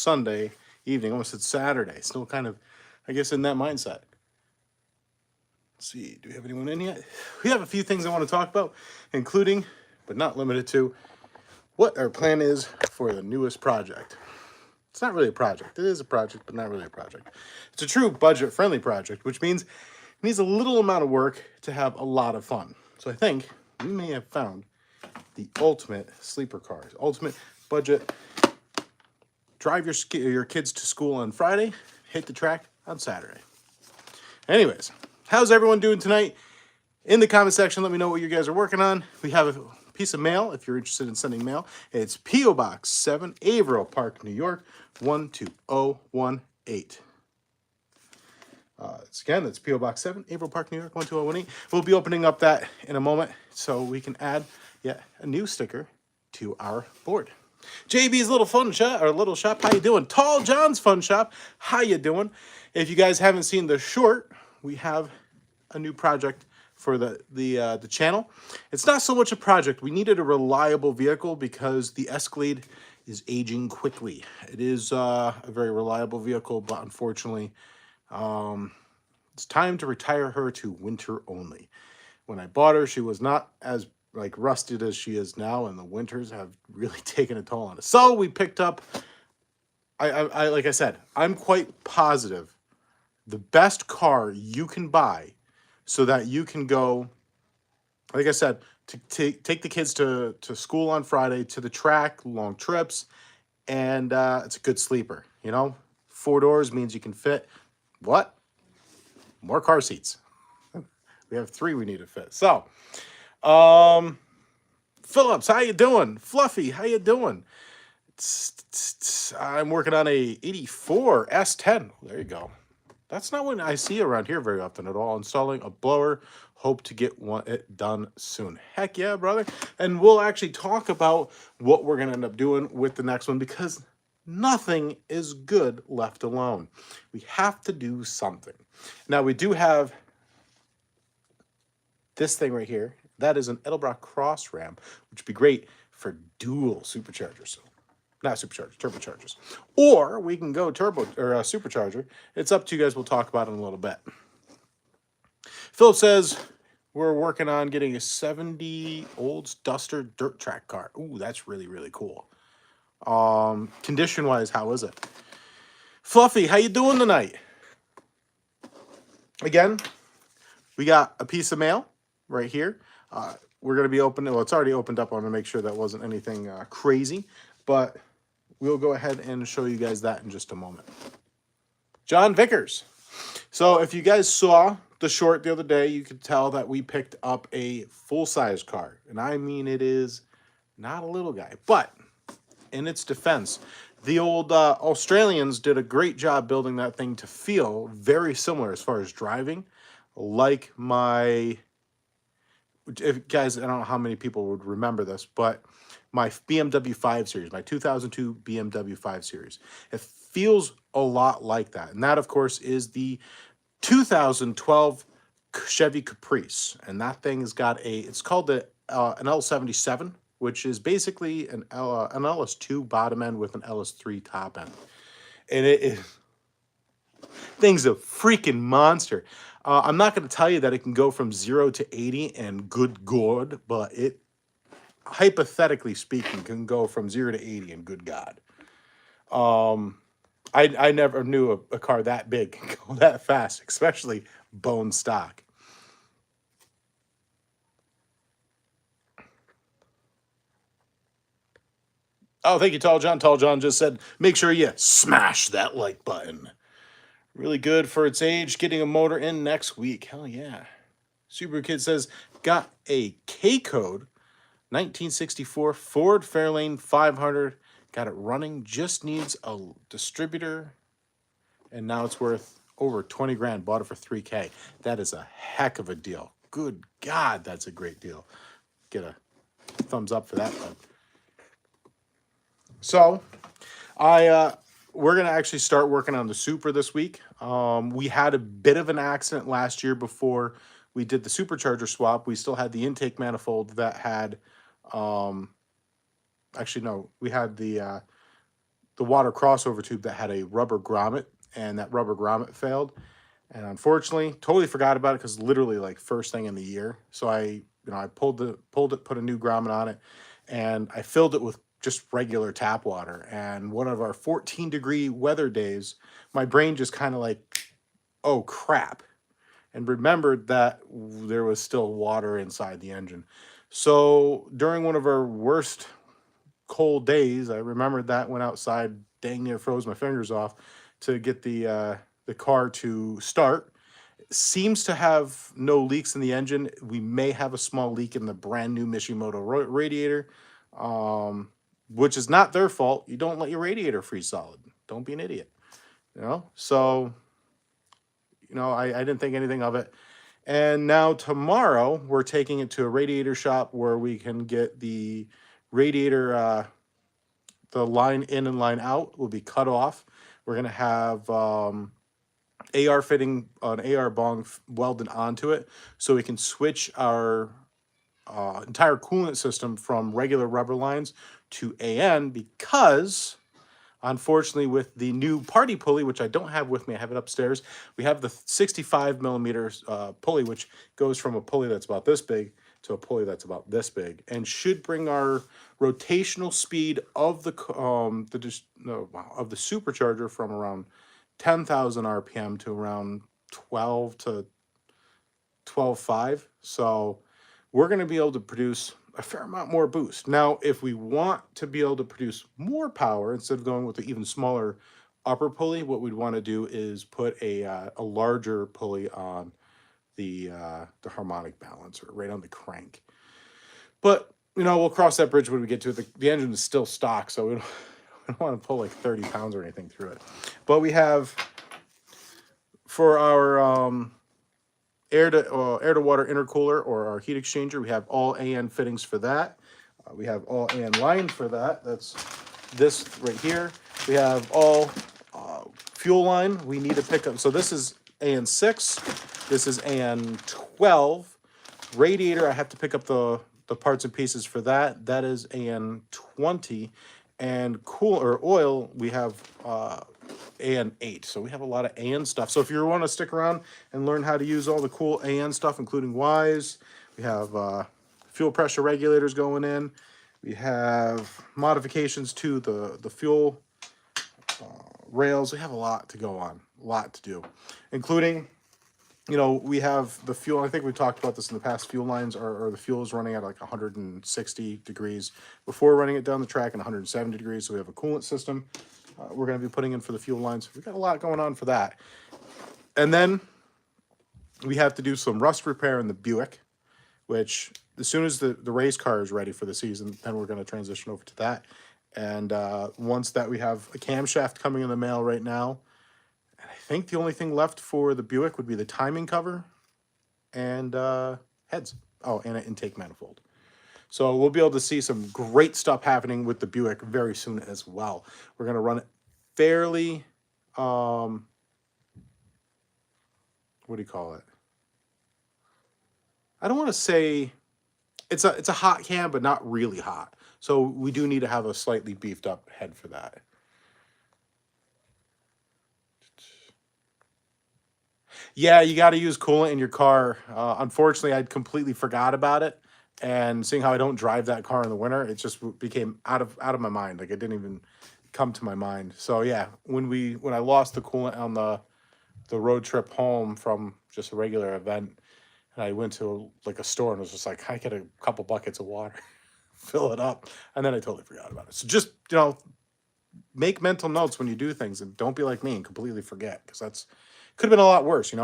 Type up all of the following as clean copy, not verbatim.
Sunday evening. Almost said Saturday. Still kind of, I guess, in that mindset. Let's see, do we have anyone in yet? We have a few things I want to talk about, including, but not limited to, what our plan is for the newest project. It's not really a project. It is a project, but not really a project. It's a true budget-friendly project, which means it needs a little amount of work to have a lot of fun. So I think we may have found the ultimate sleeper car. Ultimate budget. Drive your kids to school on Friday, hit the track on Saturday. Anyways, how's everyone doing tonight? In the comment section, let me know what you guys are working on. We have a piece of mail if you're interested in sending mail. It's P.O. Box 7, Averill Park, New York, 12018. Again, that's P.O. Box 7, Averill Park, New York, 12018. We'll be opening up that in a moment so we can add yet a new sticker to our board. JB's Little Fun Shop, or Little Shop, how you doing? Tall John's Fun Shop, how you doing? If you guys haven't seen the short, we have a new project for the channel. It's not so much a project. We needed a reliable vehicle because the Escalade is aging quickly. It is a very reliable vehicle, but unfortunately, it's time to retire her to winter only. When I bought her, she was not as rusted as she is now, and the winters have really taken a toll on us. So we picked up, I like I said, I'm quite positive the best car you can buy so that you can go, like I said, to take the kids to school on Friday, to the track, long trips, and it's a good sleeper, you know? 4 doors means you can fit, what? More car seats. We have 3 we need to fit. So, Phillips, how you doing? Fluffy, how you doing? I'm working on a 84 S10. There you go. That's not one I see around here very often at all. Installing a blower. Hope to get it done soon. Heck yeah, brother. And we'll actually talk about what we're going to end up doing with the next one because nothing is good left alone. We have to do something. Now, we do have this thing right here. That is an Edelbrock cross ram, which would be great for dual superchargers. Not superchargers, turbochargers. Or we can go turbo or supercharger. It's up to you guys. We'll talk about it in a little bit. Philip says we're working on getting a 70 Olds Duster dirt track car. Ooh, that's really, really cool. Condition-wise, how is it? Fluffy, how you doing tonight? Again, we got a piece of mail right here. We're going to be opening, well, it's already opened up. I want to make sure that wasn't anything crazy, but we'll go ahead and show you guys that in just a moment. John Vickers. So if you guys saw the short the other day, you could tell that we picked up a full-size car. And I mean, it is not a little guy. But in its defense, the old Australians did a great job building that thing to feel very similar as far as driving. Like my, if guys, I don't know how many people would remember this, but my BMW 5 Series, my 2002 BMW 5 Series. It feels a lot like that. And that, of course, is the 2012 Chevy Caprice. And that thing has got it's called an L77, which is basically an LS2 bottom end with an LS3 top end. And thing's a freaking monster. I'm not going to tell you that it can go from 0 to 80 and good, but it, hypothetically speaking, can go from 0 to 80 and good God. I never knew a car that big can go that fast, especially bone stock. Oh, thank you, Tall John. Tall John just said, make sure you smash that like button. Really good for its age. Getting a motor in next week. Hell yeah. Subaru Kid says, got a K-code, 1964 Ford Fairlane 500. Got it running. Just needs a distributor. And now it's worth over 20 grand. Bought it for $3K. That is a heck of a deal. Good God, that's a great deal. Get a thumbs up for that one. So, we're going to actually start working on the Super this week. We had a bit of an accident last year before we did the Supercharger swap. We still had the intake manifold that had, actually, no, we had the the water crossover tube that had a rubber grommet, and that rubber grommet failed. And unfortunately, totally forgot about it because literally like first thing in the year. So I pulled it, put a new grommet on it, and I filled it with just regular tap water. And one of our 14-degree weather days, my brain just kind of like, oh crap, and remembered that there was still water inside the engine. So during one of our worst cold days, I remembered that, went outside, dang near froze my fingers off to get the car to start. Seems to have no leaks in the engine. We may have a small leak in the brand new Mishimoto radiator, which is not their fault. You don't let your radiator freeze solid. Don't be an idiot. So I didn't think anything of it. And now tomorrow we're taking it to a radiator shop where we can get the radiator, the line in and line out will be cut off. We're going to have AR fitting, an AR bong welded onto it, so we can switch our entire coolant system from regular rubber lines to AN, because unfortunately with the new party pulley, which I don't have with me, I have it upstairs, we have the 65 millimeters pulley, which goes from a pulley that's about this big to a pulley that's about this big, and should bring our rotational speed of the supercharger from around 10,000 RPM to around 12 to 12.5. So we're going to be able to produce a fair amount more boost. Now, if we want to be able to produce more power, instead of going with the even smaller upper pulley, what we'd want to do is put a larger pulley on the harmonic balancer, right on the crank. But, we'll cross that bridge when we get to it. The engine is still stock, so we don't want to pull like 30 pounds or anything through it. But we have, for our air to water intercooler, or our heat exchanger, we have all AN fittings for that. We have all AN line for that. That's this right here. We have all fuel line we need to pick up. So this is AN6. This is AN12. Radiator, I have to pick up the parts and pieces for that. That is AN20. And oil, we have AN8. So we have a lot of AN stuff. So if you want to stick around and learn how to use all the cool AN stuff, including Ys, we have fuel pressure regulators going in. We have modifications to the fuel rails. We have a lot to go on, a lot to do, including, we have the fuel. I think we talked about this in the past. Fuel lines or the fuel is running at like 160 degrees before running it down the track, and 170 degrees. So we have a coolant system we're going to be putting in for the fuel lines. We've got a lot going on for that. And then we have to do some rust repair in the Buick, which as soon as the race car is ready for the season, then we're going to transition over to that. And once that, we have a camshaft coming in the mail right now. And I think the only thing left for the Buick would be the timing cover and heads. Oh, and an intake manifold. So we'll be able to see some great stuff happening with the Buick very soon as well. We're going to run it fairly, what do you call it? I don't want to say it's a hot cam, but not really hot. So we do need to have a slightly beefed up head for that. Yeah, you got to use coolant in your car. Unfortunately, I'd completely forgot about it. And seeing how I don't drive that car in the winter, it just became out of my mind. Like, it didn't even come to my mind. So yeah, when I lost the coolant on the road trip home from just a regular event, and I went to like a store and was just like, I get a couple buckets of water, fill it up, and then I totally forgot about it. So just make mental notes when you do things, and don't be like me and completely forget, because that's could have been a lot worse.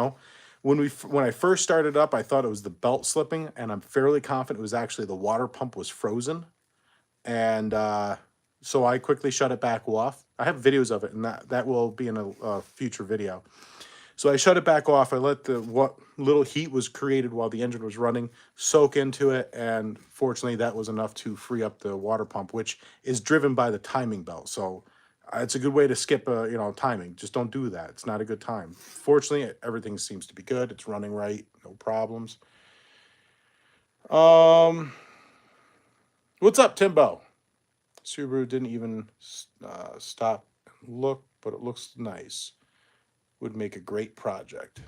When I first started up, I thought it was the belt slipping, and I'm fairly confident it was actually the water pump was frozen. And so I quickly shut it back off. I have videos of it, and that will be in a future video. So I shut it back off. I let what little heat was created while the engine was running soak into it, and fortunately that was enough to free up the water pump, which is driven by the timing belt. So it's a good way to skip timing. Just don't do that. It's not a good time. Fortunately, everything seems to be good. It's running right, no problems. What's up, Timbo? Subaru didn't even stop and look, but it looks nice. Would make a great project.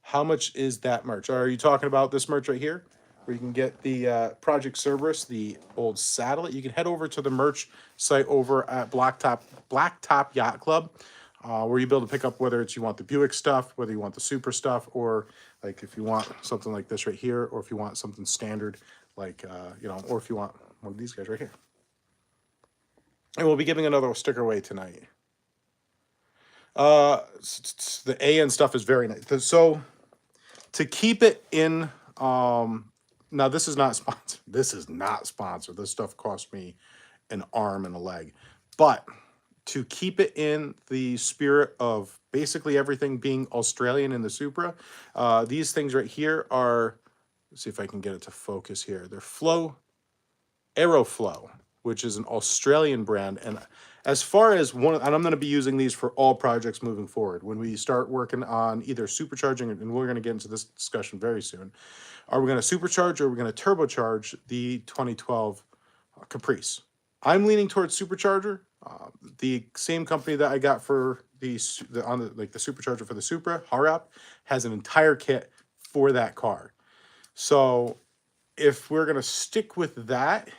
How much is that merch? Are you talking about this merch right here? Where you can get the Project Cerberus, the old satellite. You can head over to the merch site over at Blacktop Yacht Club, where you'll be able to pick up whether it's you want the Buick stuff, whether you want the Super stuff, or like if you want something like this right here, or if you want something standard, like or if you want one of these guys right here. And we'll be giving another sticker away tonight. The AN stuff is very nice. So to keep it in, now this is not sponsored. This is not sponsored. This stuff cost me an arm and a leg. But to keep it in the spirit of basically everything being Australian in the Supra, these things right here are, let's see if I can get it to focus here. They're Aeroflow, which is an Australian brand. And as far as and I'm going to be using these for all projects moving forward. When we start working on either supercharging, and we're going to get into this discussion very soon, are we going to supercharge or are we going to turbocharge the 2012 Caprice? I'm leaning towards supercharger. The same company that I got for the supercharger for the Supra, Harap, has an entire kit for that car. So if we're going to stick with that,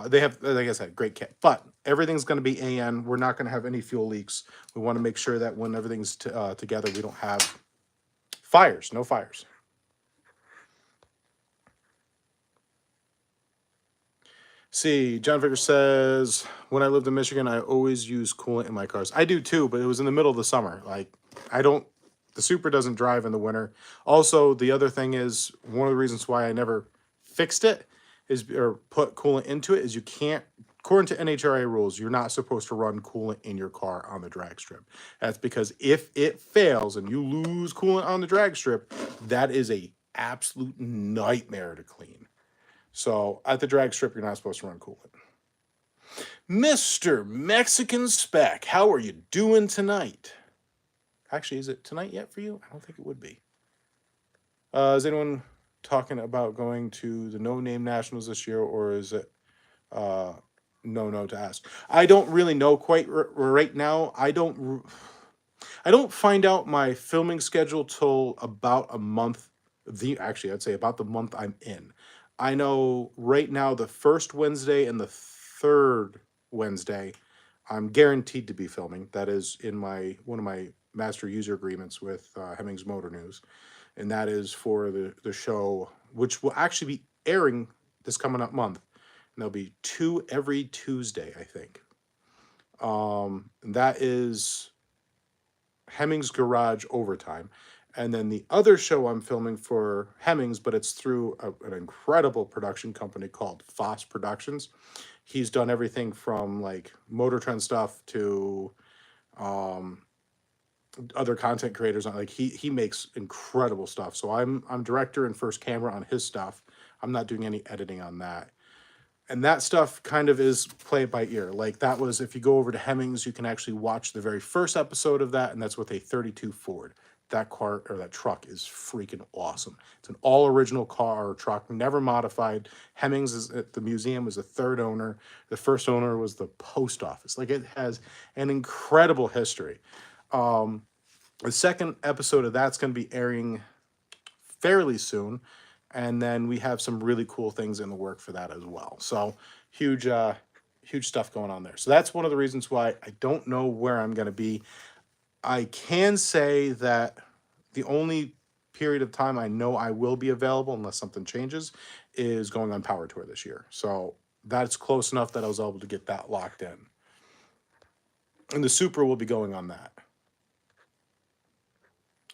they have, like I said, great kit, but everything's going to be AN. We're not going to have any fuel leaks. We want to make sure that when everything's together, we don't have fires, no fires. See, John Vicker says, when I lived in Michigan, I always use coolant in my cars. I do too, but it was in the middle of the summer. Like, the Supra doesn't drive in the winter. Also, the other thing is, one of the reasons why I never fixed it or put coolant into it is you can't, according to NHRA rules, you're not supposed to run coolant in your car on the drag strip. That's because if it fails and you lose coolant on the drag strip, that is a absolute nightmare to clean. So at the drag strip, you're not supposed to run coolant. Mr. Mexican Spec, how are you doing tonight? Actually, is it tonight yet for you? I don't think it would be. Is anyone talking about going to the no-name nationals this year, or is it no to ask? I don't really know quite right now. I don't find out my filming schedule till about a month. Actually, I'd say about the month I'm in. I know right now the first Wednesday and the third Wednesday, I'm guaranteed to be filming. That is in one of my master user agreements with Hemmings Motor News. And that is for the show, which will actually be airing this coming up month. And there'll be 2 every Tuesday, I think. And that is Hemmings Garage Overtime. And then the other show I'm filming for Hemmings, but it's through an incredible production company called Foss Productions. He's done everything from like Motor Trend stuff to other content creators. Like he makes incredible stuff. So I'm director and first camera on his stuff. I'm not doing any editing on that. And that stuff kind of is play by ear. Like that was, if you go over to Hemmings, you can actually watch the very first episode of that, and that's with a 32 Ford. That car or that truck is freaking awesome. It's an all original car or truck, never modified. Hemmings is at the museum, was the third owner. The first owner was the post office. Like it has an incredible history. The second episode of that's going to be airing fairly soon. And then we have some really cool things in the work for that as well. So huge stuff going on there. So that's one of the reasons why I don't know where I'm going to be. I can say that the only period of time I know I will be available, unless something changes, is going on Power Tour this year. So that's close enough that I was able to get that locked in. And the Supra will be going on that.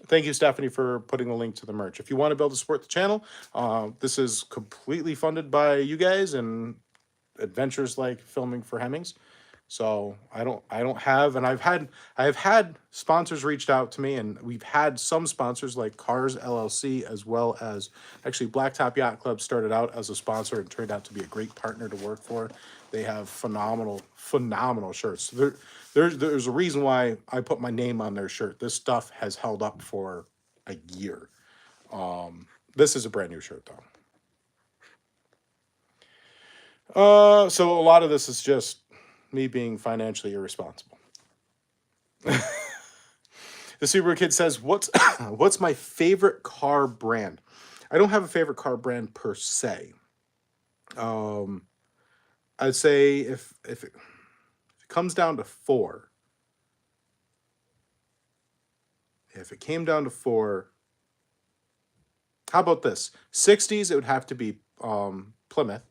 Thank you, Stephanie, for putting a link to the merch. If you want to be able to support the channel, this is completely funded by you guys and adventures like filming for Hemmings. So I don't have, and I've had sponsors reached out to me, and we've had some sponsors like Cars LLC, as well as actually Blacktop Yacht Club started out as a sponsor and turned out to be a great partner to work for. They have phenomenal shirts. There's a reason why I put my name on their shirt. This stuff has held up for a year. This is a brand new shirt though. So a lot of this is just me being financially irresponsible. The Subaru Kid says, "What's what's my favorite car brand?" I don't have a favorite car brand per se. Um, I'd say if it comes down to four, if it came down to four, how about this? 60s, it would have to be Plymouth.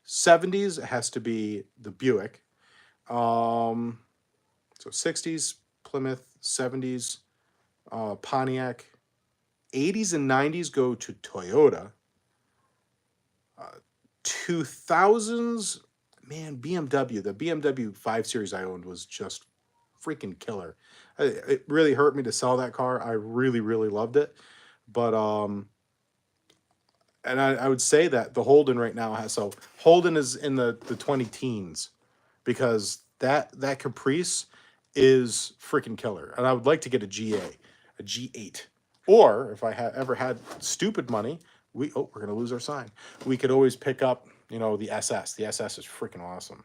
70s, it has to be the Buick. So 60s, Plymouth. 70s, Pontiac. 80s and 90s go to Toyota. 2000s, man, BMW. The BMW 5 Series I owned was just freaking killer. It really hurt me to sell that car. I really, really loved it. But and I would say that the Holden right now has, so Holden is in the 20 teens, because that Caprice is freaking killer. And I would like to get a G8. Or if I ever had stupid money, we're gonna lose our sign. We could always pick up, the SS. The SS is freaking awesome.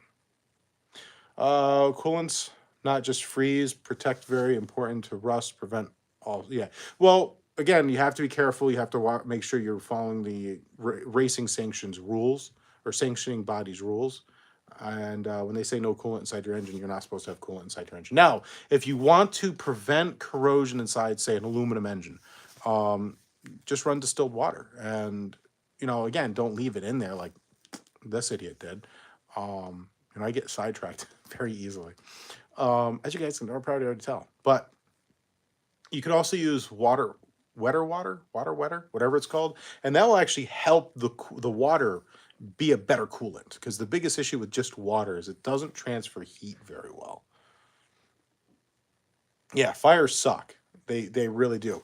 Coolants, not just freeze, protect, very important to rust, prevent all. Yeah. Well, again, you have to be careful. You have to make sure you're following the racing sanctions rules, or sanctioning bodies rules. And when they say no coolant inside your engine, you're not supposed to have coolant inside your engine. Now, if you want to prevent corrosion inside, say, an aluminum engine, just run distilled water. And, again, don't leave it in there like this idiot did. I get sidetracked very easily. As you guys can probably already tell. But you could also use water wetter, whatever it's called. And that will actually help the water be a better coolant, because the biggest issue with just water is it doesn't transfer heat very well. Yeah, fires suck. They really do.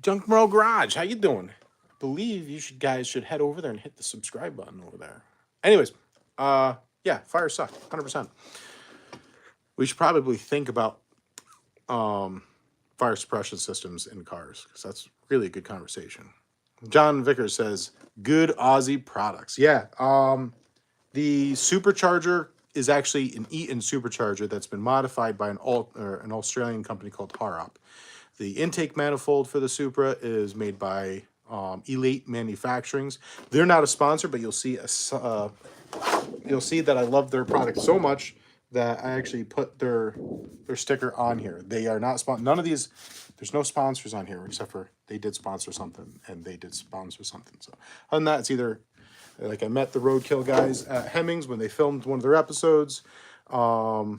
Junk Merle Garage, how you doing? I believe guys should head over there and hit the subscribe button over there. Anyways, yeah, fires suck, 100%. We should probably think about fire suppression systems in cars, because that's really a good conversation. John Vickers says, good Aussie products. Yeah, the Supercharger is actually an Eaton Supercharger that's been modified by an Australian company called Harrop. The intake manifold for the Supra is made by Elite Manufacturings. They're not a sponsor, but you'll see that I love their product so much that I actually put their sticker on here. They are not none of these. There's no sponsors on here, except for they did sponsor something and they did sponsor something. So other than that, it's either like I met the Roadkill guys at Hemmings when they filmed one of their episodes. A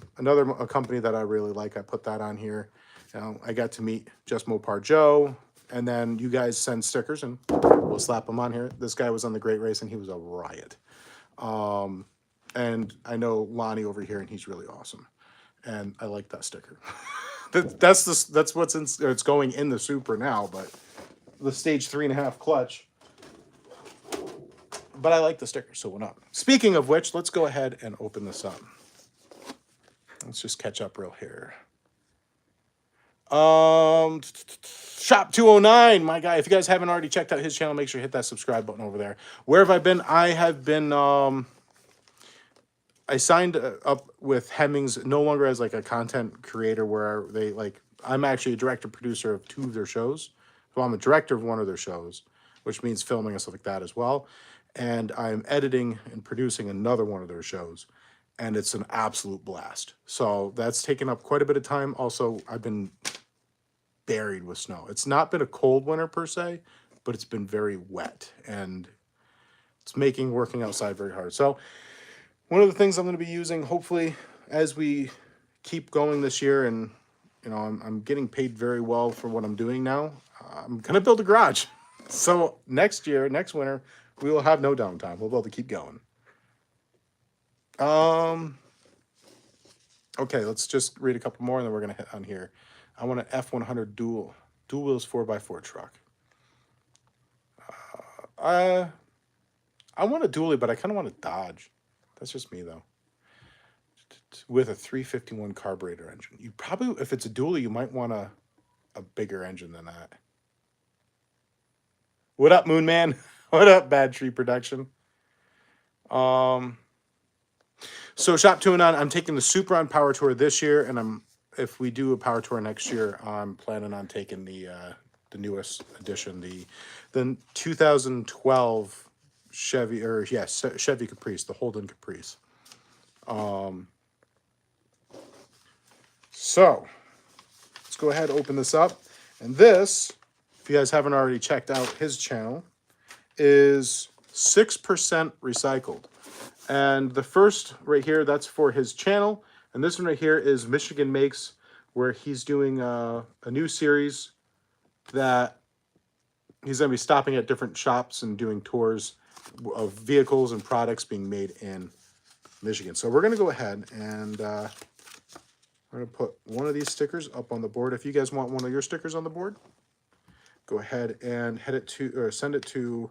company that I really like, I put that on here. I got to meet Just Mopar Joe, and then you guys send stickers and we'll slap them on here. This guy was on the Great Race and he was a riot. And I know Lonnie over here, and he's really awesome. And I like that sticker. That's what's in. It's going in the Supra now, but the stage 3.5 clutch. But I like the sticker, so why not? Speaking of which, let's go ahead and open this up. Let's just catch up real here. Shop 209, my guy. If you guys haven't already checked out his channel, make sure you hit that subscribe button over there. Where have I been? I have been. I signed up with Hemmings, no longer as like a content creator where they I'm actually a director producer of 2 of their shows. So I'm a director of one of their shows, which means filming and stuff like that as well. And I'm editing and producing another one of their shows. And it's an absolute blast. So that's taken up quite a bit of time. Also, I've been buried with snow. It's not been a cold winter per se, but it's been very wet. And it's making working outside very hard. So one of the things I'm going to be using, hopefully, as we keep going this year, and I'm getting paid very well for what I'm doing now, I'm going to build a garage. So next winter, we will have no downtime. We'll be able to keep going. Okay, let's just read a couple more, and then we're going to hit on here. I want an F100 dual wheels 4x4 truck. I want a dually, but I kind of want a Dodge. That's just me, though. With a 351 carburetor engine. You probably, if it's a dually, you might want a bigger engine than that. What up, Moon Man? What up, Bad Tree Production? So Shop 209, I'm taking the Super on Power Tour this year, and if we do a Power Tour next year, I'm planning on taking the newest edition, the 2012 Chevy, or yes, Chevy Caprice, the Holden Caprice. So let's go ahead and open this up. And this, if you guys haven't already checked out his channel, is 6% recycled. And the first right here, that's for his channel. And this one right here is Michigan Makes, where he's doing a new series that he's going to be stopping at different shops and doing tours of vehicles and products being made in Michigan. So we're going to go ahead and we're going to put one of these stickers up on the board. If you guys want one of your stickers on the board, go ahead and send it to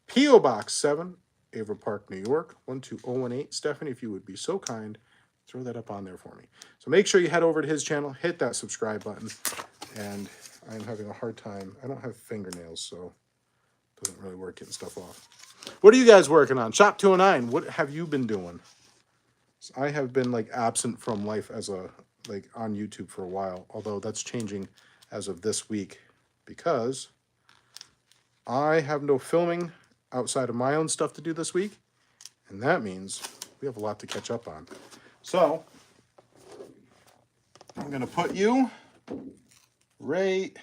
P.O. Box 7, Averill Park, New York, 12018. Stephanie, if you would be so kind, throw that up on there for me. So make sure you head over to his channel, hit that subscribe button, and I'm having a hard time. I don't have fingernails, so it doesn't really work getting stuff off. What are you guys working on? Shop 209, what have you been doing? So I have been like absent from life as on YouTube for a while, although that's changing as of this week because I have no filming outside of my own stuff to do this week, and that means we have a lot to catch up on. So I'm going to put you right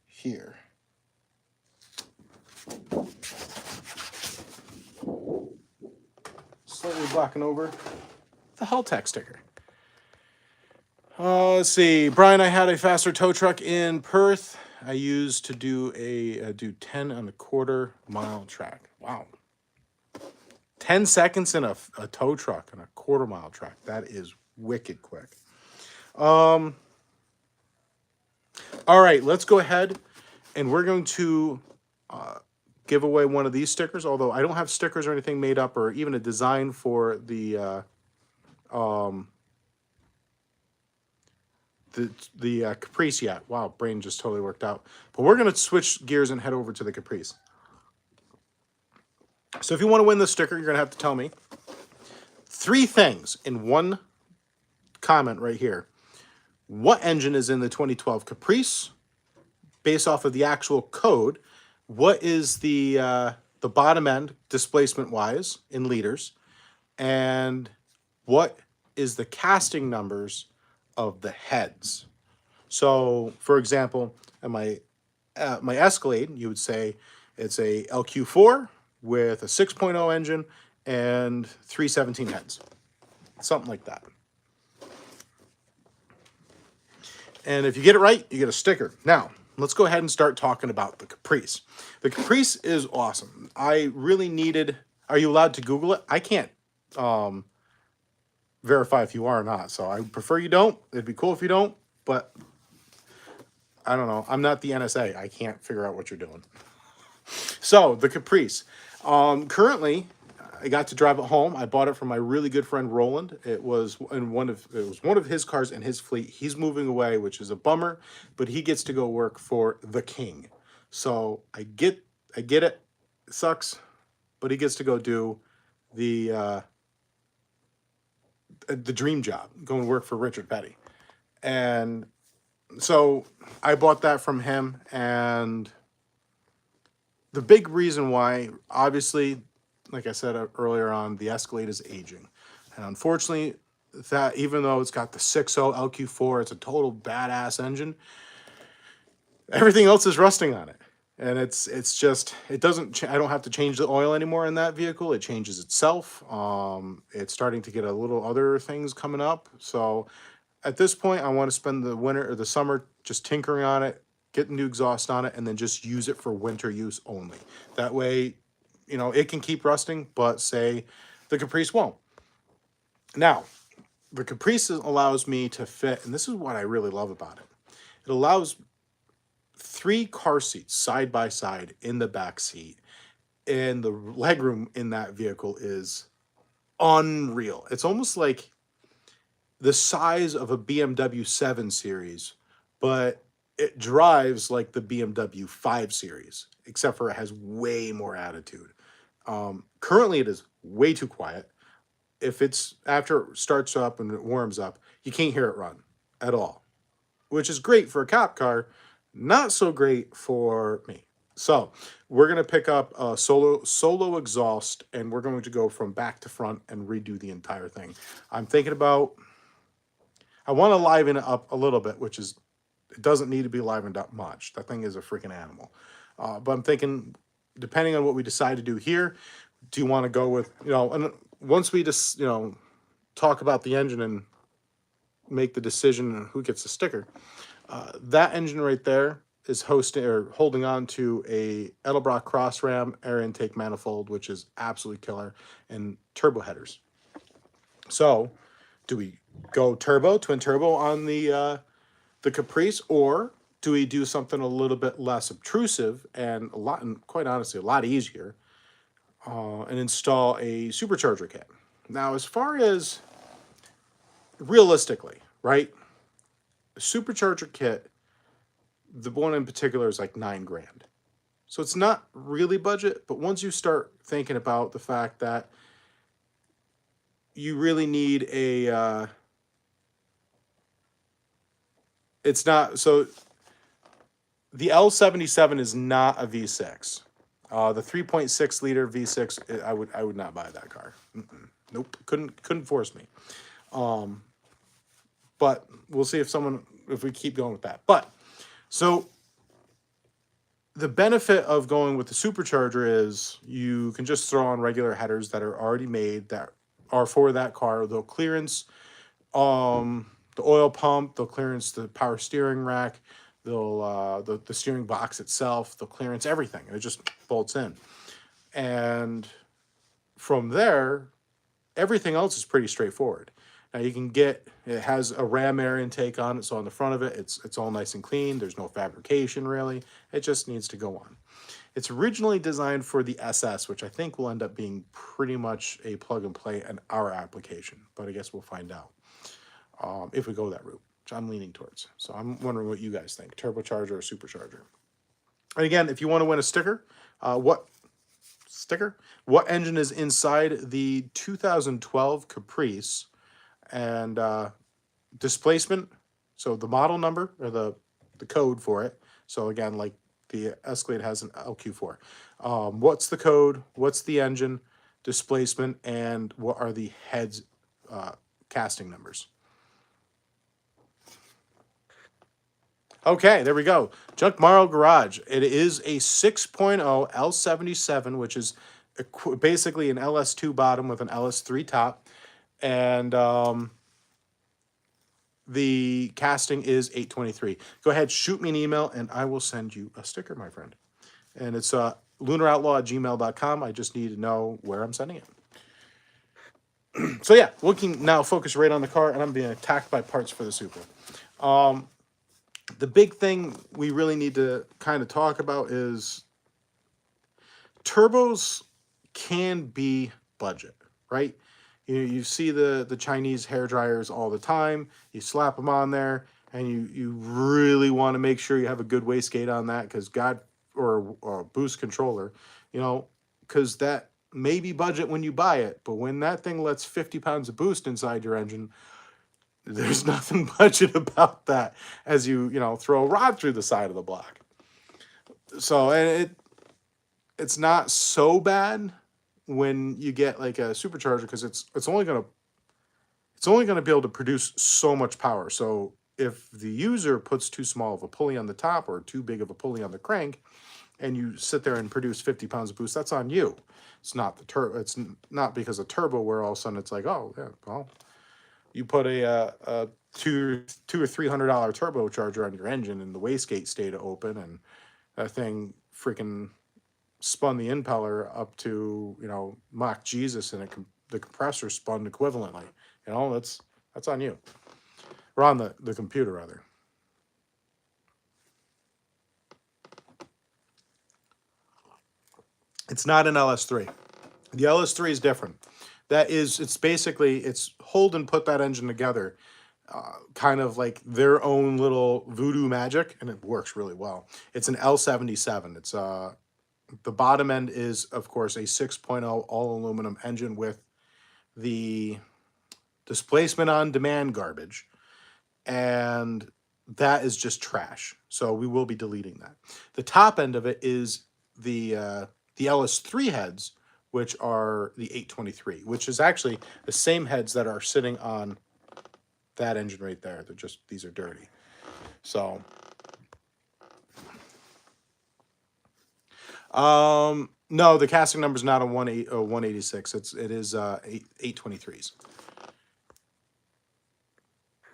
here. Slightly blocking over the Helltech sticker. Let's see. Brian, I had a faster tow truck in Perth. I used to do 10.25 mile track. Wow. 10 seconds in a tow truck and a quarter-mile track. That is wicked quick. All right, let's go ahead and we're going to give away one of these stickers, although I don't have stickers or anything made up or even a design for the Caprice yet. Wow, brain just totally worked out. But we're going to switch gears and head over to the Caprice. So if you want to win this sticker, you're going to have to tell me 3 things in one comment right here. What engine is in the 2012 Caprice? Based off of the actual code, what is the bottom end displacement-wise in liters? And what is the casting numbers of the heads? So, for example, at my Escalade, you would say it's a LQ4 with a 6.0 engine and 317 heads. Something like that. And if you get it right, you get a sticker. Now, let's go ahead and start talking about the Caprice. The Caprice is awesome. I really needed... Are you allowed to Google it? I can't verify if you are or not, so I prefer you don't. It'd be cool if you don't, but I don't know. I'm not the NSA. I can't figure out what you're doing. So, the Caprice. Currently, I got to drive it home. I bought it from my really good friend Roland. It was one of his cars in his fleet. He's moving away, which is a bummer, but he gets to go work for the King. So I get it. It sucks, but he gets to go do the dream job, go and work for Richard Petty. And so I bought that from him, and the big reason why, obviously, like I said earlier on, the Escalade is aging. And unfortunately, that even though it's got the 6.0 LQ4, it's a total badass engine, everything else is rusting on it. And it's just, it doesn't, I don't have to change the oil anymore in that vehicle. It changes itself. It's starting to get a little other things coming up. So at this point, I want to spend the winter or the summer just tinkering on it, getting new exhaust on it, and then just use it for winter use only. That way, you know, it can keep rusting, but say the Caprice won't. Now, the Caprice allows me to fit, and this is what I really love about it. It allows 3 car seats side by side in the back seat, and the legroom in that vehicle is unreal. It's almost like the size of a BMW 7 Series, but it drives like the BMW 5 Series, except for it has way more attitude. Currently, it is way too quiet. If it's after it starts up and it warms up, you can't hear it run at all, which is great for a cop car, not so great for me. So we're gonna pick up a solo exhaust, and we're going to go from back to front and redo the entire thing. I'm thinking about, I want to liven it up a little bit, which is, it doesn't need to be livened up much. That thing is a freaking animal. But I'm thinking, depending on what we decide to do here, do you want to go with, and once we just, talk about the engine and make the decision on who gets the sticker, that engine right there is holding on to a Edelbrock cross ram air intake manifold, which is absolutely killer, and turbo headers. So, do we go twin turbo on the Caprice, or do we do something a little bit less obtrusive and quite honestly, a lot easier, and install a supercharger kit? Now, as far as realistically, right, a supercharger kit, the one in particular is like $9,000. So it's not really budget, but once you start thinking about the fact that you really need a, it's not, so the L77 is not a V6. The 3.6 liter V6, I would not buy that car. Nope, couldn't force me. But we'll see if we keep going with that. But so the benefit of going with the supercharger is you can just throw on regular headers that are already made that are for that car. They'll clearance the oil pump, they'll clearance the power steering rack, they'll the steering box itself, they'll clearance everything, and it just bolts in. And from there, everything else is pretty straightforward. Now you can it has a ram air intake on it, so on the front of it, it's all nice and clean. There's no fabrication really. It just needs to go on. It's originally designed for the SS, which I think will end up being pretty much a plug and play in our application, but I guess we'll find out if we go that route, which I'm leaning towards. So I'm wondering what you guys think, turbocharger or supercharger. And again, if you want to win a sticker, what engine is inside the 2012 Caprice, and displacement, so the model number or the code for it. So again, like the Escalade has an LQ4. What's the code? What's the engine? Displacement, and what are the heads casting numbers? Okay, there we go. Junk Morrow Garage. It is a 6.0 L77, which is basically an LS2 bottom with an LS3 top. And the casting is 823. Go ahead, shoot me an email, and I will send you a sticker, my friend. And it's LunarOutlaw@gmail.com. I just need to know where I'm sending it. So yeah, we can now focus right on the car, and I'm being attacked by parts for the Supra. The big thing we really need to kind of talk about is turbos can be budget, right? You see the Chinese hair dryers all the time. You slap them on there, and you really want to make sure you have a good wastegate on that, because or boost controller, because that may be budget when you buy it, but when that thing lets 50 pounds of boost inside your engine, there's nothing budget about that as you throw a rod through the side of the block. So it's not so bad when you get like a supercharger, because it's only gonna be able to produce so much power. So if the user puts too small of a pulley on the top or too big of a pulley on the crank, and you sit there and produce 50 pounds of boost, that's on you. It's not the turbo. It's not because of turbo where all of a sudden it's like, oh yeah, well, you put a $200 or $300 turbocharger on your engine, and the wastegate stayed open, and that thing freaking spun the impeller up to Mach Jesus, and the compressor spun equivalently. That's on you, or on the computer rather. It's not an LS3. The LS3 is different. It's Holden put that engine together, kind of like their own little voodoo magic, and it works really well. It's an L77. The bottom end is, of course, a 6.0 all aluminum engine with the displacement on demand garbage. And that is just trash. So we will be deleting that. The top end of it is the LS3 heads, which are the 823, which is actually the same heads that are sitting on that engine right there. They're just, these are dirty. So, no, the casting number is not a 186. It is 823s.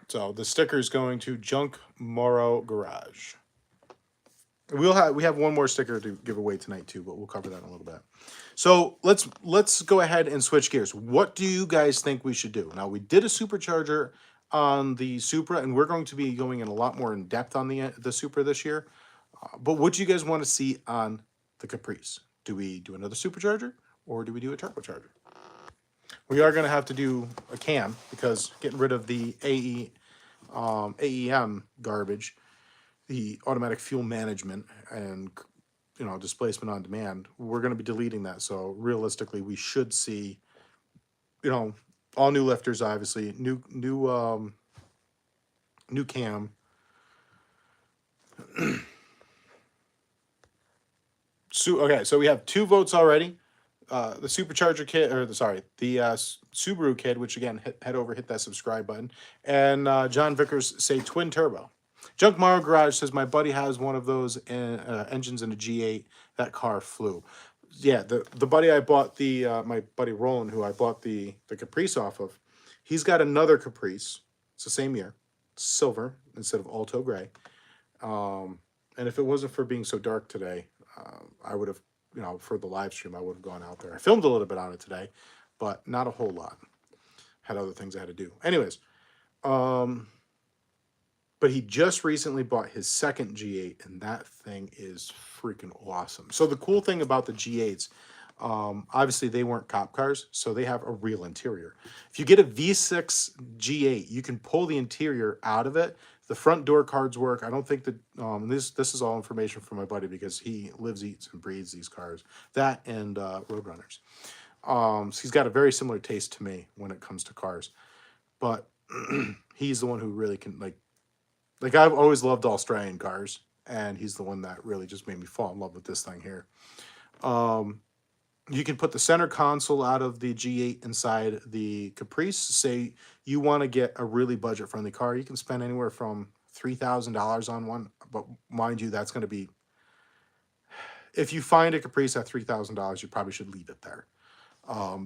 So the sticker is going to Junk Morrow Garage. We have one more sticker to give away tonight too, but we'll cover that in a little bit. So let's go ahead and switch gears. What do you guys think we should do? Now, we did a supercharger on the Supra, and we're going to be going in a lot more in depth on the Supra this year. But what do you guys want to see on the Caprice? Do we do another supercharger, or do we do a turbocharger? We are going to have to do a cam, because getting rid of the AEM garbage, the automatic fuel management, and displacement on demand, we're going to be deleting that. So realistically, we should see all new lifters, obviously, new cam. So we have 2 votes already. The Supercharger kid, or the Subaru kid, which again, head over, hit that subscribe button. And John Vickers say twin turbo. Junk Morrow Garage says, my buddy has one of those engines in a G8. That car flew. Yeah, the buddy I bought my buddy Roland, who I bought the Caprice off of, he's got another Caprice. It's the same year, silver instead of Alto gray. And if it wasn't for being so dark today, I would have, for the live stream, I would have gone out there. I filmed a little bit on it today, but not a whole lot. Had other things I had to do. Anyways, but he just recently bought his second G8, and that thing is freaking awesome. So the cool thing about the G8s, obviously they weren't cop cars, so they have a real interior. If you get a V6 G8, you can pull the interior out of it. The front door cards work. I don't think that this is all information from my buddy, because he lives, eats, and breathes these cars. That and Roadrunners. So he's got a very similar taste to me when it comes to cars. But he's the one who really can, like I've always loved Australian cars, and he's the one that really just made me fall in love with this thing here. You can put the center console out of the G8 inside the Caprice. Say you want to get a really budget-friendly car, you can spend anywhere from $3,000 on one. But mind you, that's going to be... If you find a Caprice at $3,000, you probably should leave it there.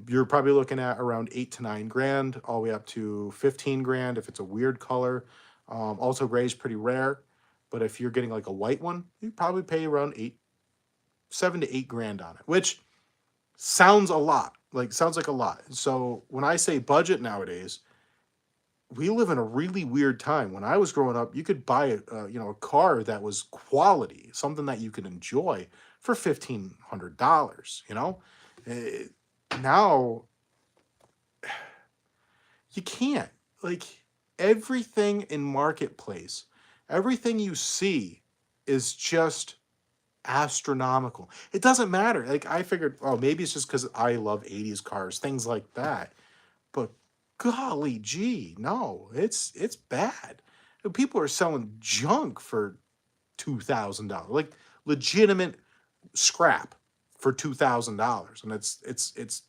You're probably looking at around $8 to $9 grand, all the way up to 15 grand if it's a weird color. Also, gray is pretty rare, but if you're getting like a white one, you probably pay around $7 to $8 grand on it, which sounds a lot. Sounds like a lot. So when I say budget nowadays, we live in a really weird time. When I was growing up, you could buy a car that was quality, something that you could enjoy for $1,500. Now you can't. Everything in marketplace, everything you see is just astronomical. It doesn't matter. I figured, oh, maybe it's just because I love 80s cars, things like that. But golly gee, no, it's bad. People are selling junk for $2,000, legitimate scrap for $2,000, and it's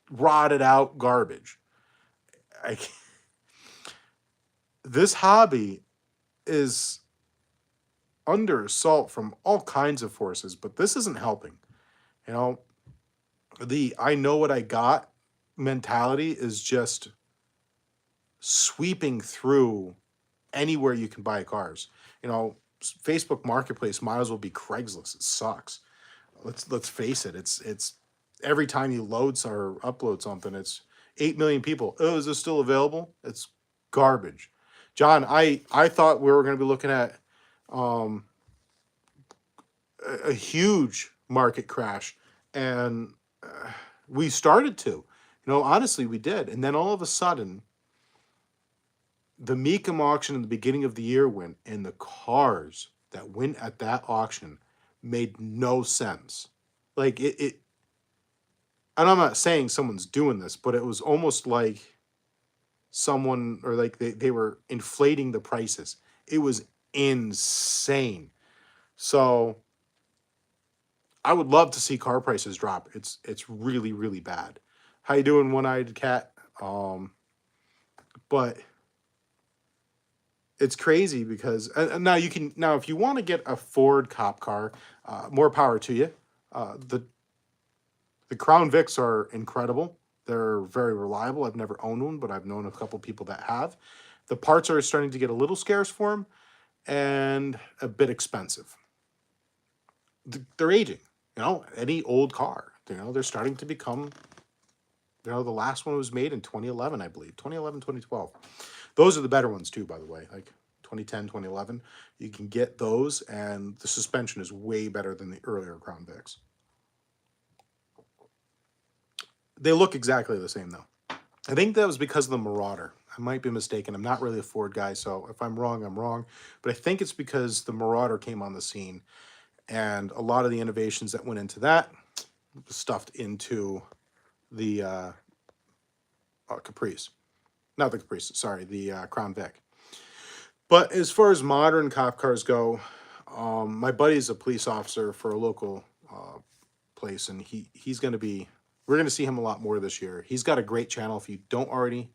rotted out garbage. This hobby is under assault from all kinds of forces, but this isn't helping. The I know what I got mentality is just sweeping through anywhere you can buy cars. Facebook Marketplace might as well be Craigslist. It sucks. Let's face it. It's every time you load or upload something, it's 8 million people. Oh, is this still available? It's garbage. John, I thought we were going to be looking at a huge market crash, and we started to. Honestly, we did. And then all of a sudden, the Mecum auction in the beginning of the year went, and the cars that went at that auction made no sense. Like and I'm not saying someone's doing this, but it was almost like someone, or like they were inflating the prices. It was insane. So I would love to see car prices drop. It's really, really bad. How you doing, one-eyed cat? But it's crazy because now you can, now if you want to get a Ford cop car, more power to you. The Crown Vics are incredible. They're very reliable. I've never owned one, but I've known a couple people that have. The parts are starting to get a little scarce for them and a bit expensive. They're aging. You know, any old car, you know, they're starting to become, you know, the last one was made in 2011, I believe. 2011, 2012. Those are the better ones too, by the way. Like 2010, 2011. You can get those, and the suspension is way better than the earlier Crown Vics. They look exactly the same, though. I think that was because of the Marauder. I might be mistaken. I'm not really a Ford guy, so if I'm wrong, I'm wrong. But I think it's because the Marauder came on the scene, and a lot of the innovations that went into that was stuffed into the Caprice. Not the Caprice, sorry, the Crown Vic. But as far as modern cop cars go, my buddy's a police officer for a local place, and he's going to be, we're going to see him a lot more this year. He's got a great channel. If you don't already,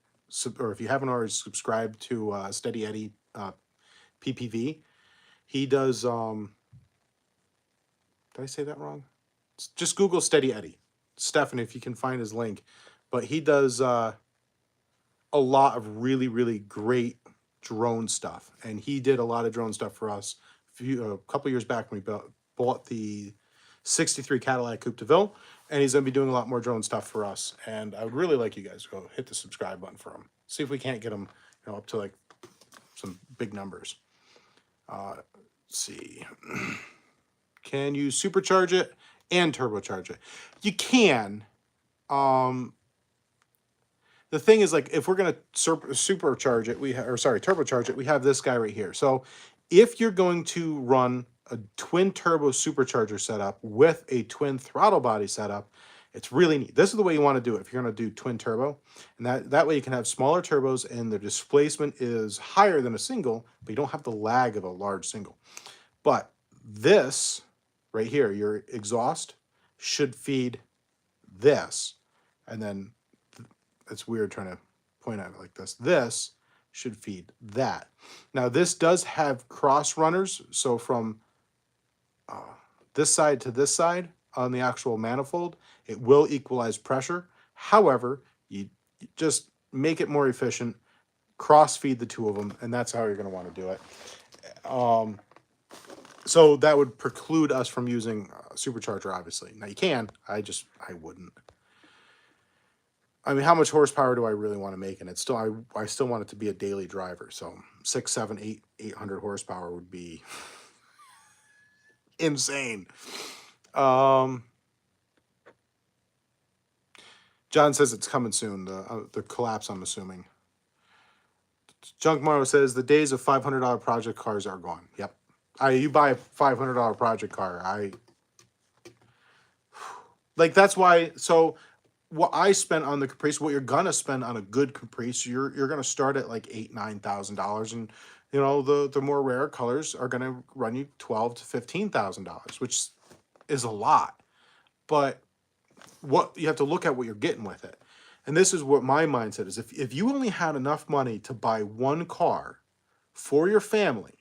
or if you haven't already subscribed to Steady Eddie PPV, he does, did I say that wrong? Just Google Steady Eddie. Stefan, if you can find his link. But he does a lot of really, really great drone stuff. And he did a lot of drone stuff for us a couple years back when we bought the 63 Cadillac Coupe de Ville, and he's going to be doing a lot more drone stuff for us. And I would really like you guys to go hit the subscribe button for him. See if we can't get him, you know, up to like some big numbers. Let's see. Can you supercharge it and turbocharge it? You can. The thing is, like, if we're going to supercharge it, turbocharge it, we have this guy right here. So if you're going to run a twin turbo supercharger setup with a twin throttle body setup, it's really neat. This is the way you want to do it if you're going to do twin turbo. And that way you can have smaller turbos and the displacement is higher than a single, but you don't have the lag of a large single. But this right here, your exhaust should feed this. And then it's weird trying to point at it like this. This should feed that. Now this does have cross runners. So from this side to this side on the actual manifold, it will equalize pressure. However, you just make it more efficient, cross feed the two of them, and that's how you're going to want to do it. So that would preclude us from using supercharger, obviously. Now you can, I wouldn't. I mean, how much horsepower do I really want to make? And it's still, I still want it to be a daily driver. So 6, 7, 800 horsepower would be insane. John says it's coming soon. The collapse, I'm assuming. Junk Mario says the days of $500 project cars are gone. Yep. You buy a $500 project car. That's why. So what I spent on the Caprice, what you're gonna spend on a good Caprice, you're gonna start at like $8,000-9,000, and you know the more rare colors are gonna run you $12,000 to $15,000, which is a lot. But what you have to look at what you're getting with it, and this is what my mindset is: if you only had enough money to buy one car for your family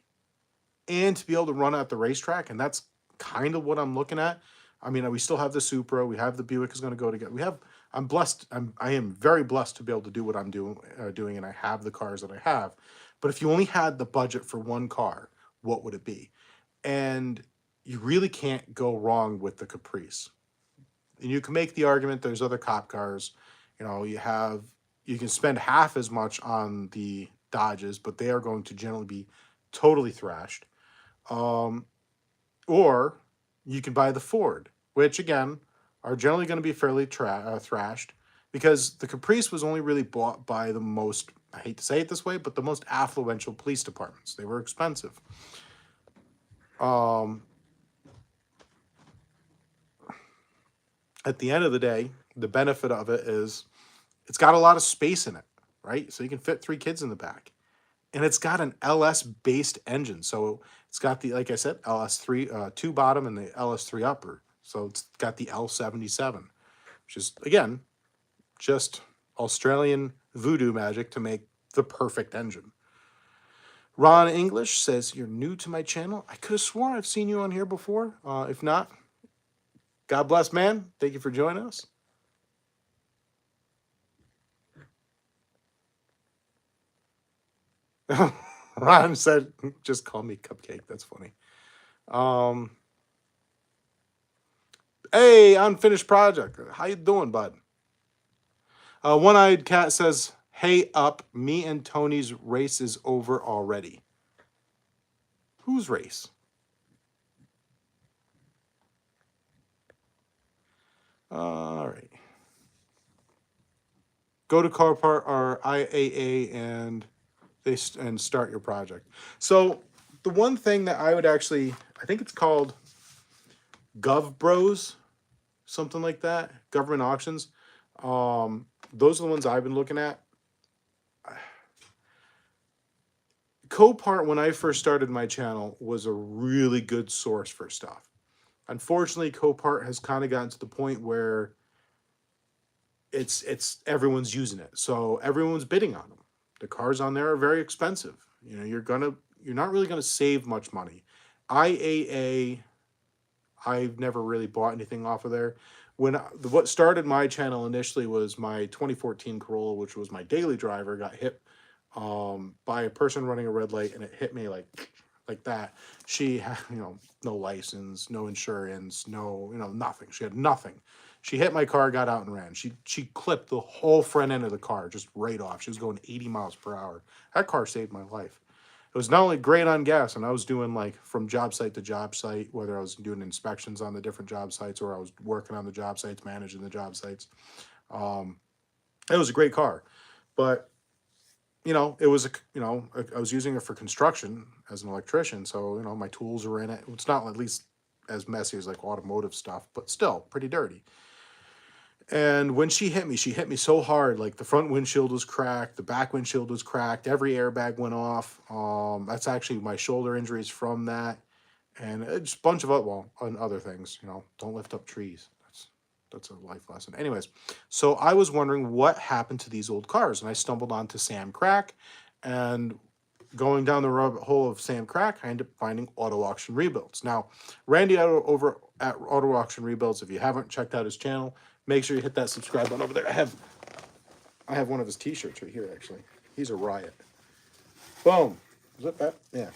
and to be able to run at the racetrack, and that's kind of what I'm looking at. I mean, we still have the Supra, we have the Buick is going to go together. I'm blessed. I am very blessed to be able to do what I'm doing, and I have the cars that I have. But if you only had the budget for one car, what would it be? And you really can't go wrong with the Caprice. And you can make the argument there's other cop cars. You know, you can spend half as much on the Dodges, but they are going to generally be totally thrashed. Or you can buy the Ford, which again are generally going to be fairly thrashed, because the Caprice was only really bought by the most, I hate to say it this way, but the most affluential police departments. They were expensive. at the end of the day, the benefit of it is it's got a lot of space in it, right? So you can fit 3 kids in the back. And it's got an LS based engine. So it's got the, like I said, LS3 2 bottom and the LS3 upper. So it's got the L77, which is again just Australian voodoo magic to make the perfect engine. Ron English says, you're new to my channel. I could have sworn I've seen you on here before. If not, God bless, man. Thank you for joining us. Ron said, just call me Cupcake. That's funny. Hey, Unfinished Project. How you doing, bud? One-Eyed Cat says, hey, up. Me and Tony's race is over already. Whose race? All right. Go to Carpart or IAA and start your project. So the one thing that I would actually, I think it's called GovBros, something like that, government auctions. Those are the ones I've been looking at. Copart, when I first started my channel, was a really good source for stuff. Unfortunately, Copart has kind of gotten to the point where it's everyone's using it, so everyone's bidding on them. The cars on there are very expensive. You know, you're not really gonna save much money. IAA, I've never really bought anything off of there. What started my channel initially was my 2014 Corolla, which was my daily driver, got hit by a person running a red light, and it hit me like that. She had, no license, no insurance, no, nothing. She had nothing. She hit my car, got out and ran. She clipped the whole front end of the car just right off. She was going 80 miles per hour. That car saved my life. It was not only great on gas, and I was doing like from job site to job site, whether I was doing inspections on the different job sites or I was working on the job sites, managing the job sites. It was a great car, but it was I was using it for construction as an electrician, so my tools are in it. It's not at least as messy as like automotive stuff, but still pretty dirty. And when she hit me so hard, like the front windshield was cracked, the back windshield was cracked, every airbag went off. That's actually my shoulder injuries from that, and just a bunch of and other things. Don't lift up trees. That's a life lesson. Anyways, so I was wondering what happened to these old cars, and I stumbled onto Sam Crack, and going down the rabbit hole of Sam Crack, I ended up finding Auto Auction Rebuilds. Now, Randy over at Auto Auction Rebuilds, if you haven't checked out his channel, make sure you hit that subscribe button over there. I have one of his t-shirts right here, actually. He's a riot. Boom. Is that? Yeah.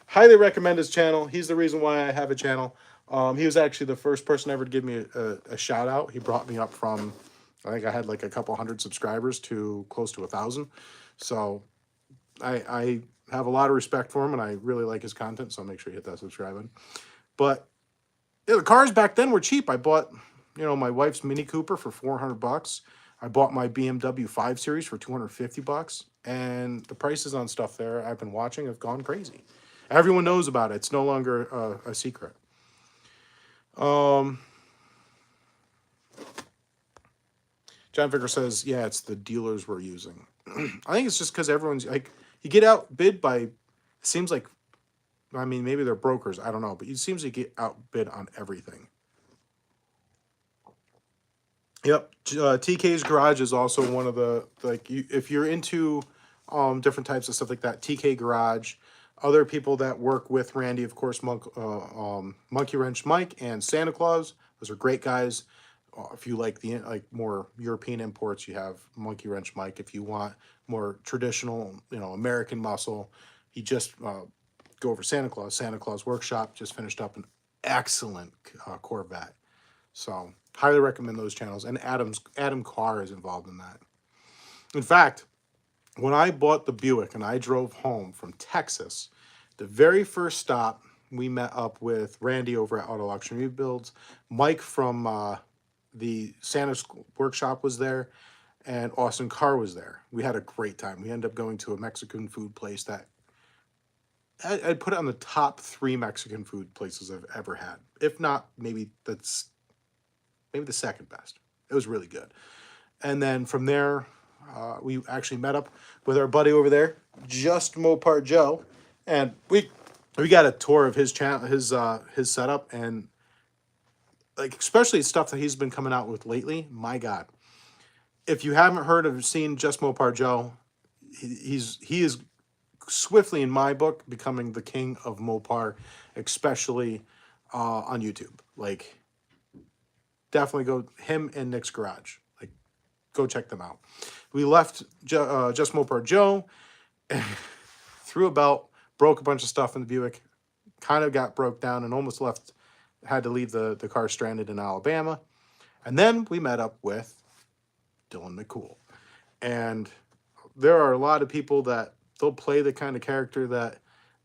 Highly recommend his channel. He's the reason why I have a channel. He was actually the first person ever to give me a shout out. He brought me up from, I think I had like a couple hundred subscribers to close to 1,000. So I have a lot of respect for him, and I really like his content. So make sure you hit that subscribe button. But yeah, the cars back then were cheap. I bought, my wife's Mini Cooper for $400. I bought my BMW 5 Series for $250. And the prices on stuff there I've been watching have gone crazy. Everyone knows about it. It's no longer a secret. John Vicker says, yeah, it's the dealers we're using. I think it's just because everyone's like, you get outbid by, it seems like, I mean, maybe they're brokers, I don't know, but it seems to get outbid on everything. Yep, TK's Garage is also one of the, if you're into different types of stuff like that, TK Garage, other people that work with Randy, of course, Monkey Wrench Mike and Santa Claus, those are great guys. If you like the more European imports, you have Monkey Wrench Mike. If you want more traditional, American muscle, he just go over Santa Claus. Santa Claus Workshop just finished up an excellent Corvette. So highly recommend those channels. And Adam Carr is involved in that. In fact, when I bought the Buick and I drove home from Texas, the very first stop, we met up with Randy over at Auto Auction Rebuilds. Mike from the Santa's Workshop was there, and Austin Carr was there. We had a great time. We ended up going to a Mexican food place that I'd put it on the top 3 Mexican food places I've ever had. If not, maybe that's maybe the second best. It was really good. And then from there, we actually met up with our buddy over there, Just Mopar Joe, and we got a tour of his channel, his setup, and like especially stuff that he's been coming out with lately. My God, if you haven't heard of seen Just Mopar Joe, he is swiftly in my book becoming the king of Mopar, especially on YouTube. Like, definitely go him and Nick's Garage. Like, go check them out. We left Just Mopar Joe, threw a belt, broke a bunch of stuff in the Buick, kind of got broke down and almost had to leave the car stranded in Alabama. And then we met up with Dylan McCool. And there are a lot of people that they'll play the kind of character that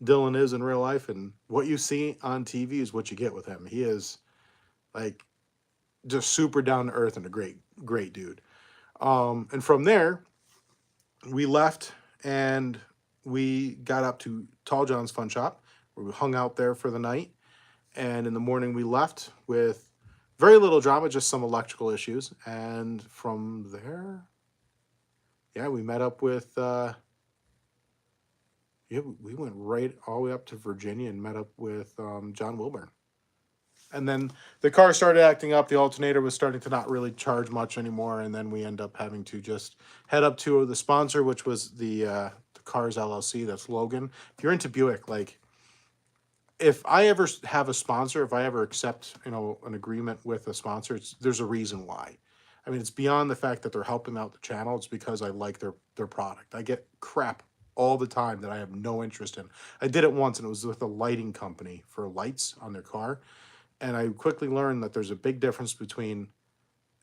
Dylan is in real life, and what you see on TV is what you get with him. He is like just super down to earth and a great dude. And from there, we left and we got up to Tall John's Fun Shop, where we hung out there for the night. And in the morning, we left with very little drama, just some electrical issues. And from there, yeah, we met up with, we went right all the way up to Virginia and met up with John Wilburn. And then the car started acting up. The alternator was starting to not really charge much anymore. And then we end up having to just head up to the sponsor, which was the Cars LLC. That's Logan. If you're into Buick, like, if I ever have a sponsor, if I ever accept, an agreement with a sponsor, there's a reason why. I mean, it's beyond the fact that they're helping out the channel. It's because I like their product. I get crap all the time that I have no interest in. I did it once, and it was with a lighting company for lights on their car. And I quickly learned that there's a big difference between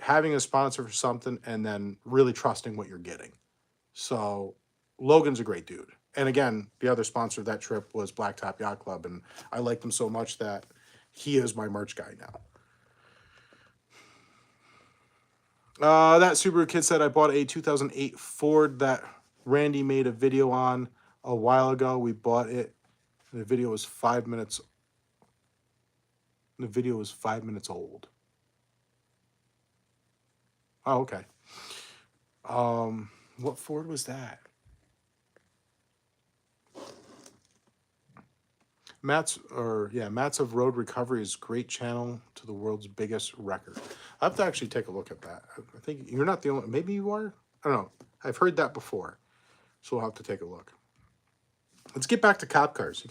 having a sponsor for something and then really trusting what you're getting. So Logan's a great dude. And again, the other sponsor of that trip was Blacktop Yacht Club, and I liked him so much that he is my merch guy now. That Subaru kid said I bought a 2008 Ford that Randy made a video on a while ago. We bought it. The video was 5 minutes. The video was 5 minutes old. Oh, okay. What Ford was that? Matt's of Road Recovery is great channel to the world's biggest record. I have to actually take a look at that. I think you're not the only, maybe you are? I don't know. I've heard that before. So we'll have to take a look. Let's get back to cop cars.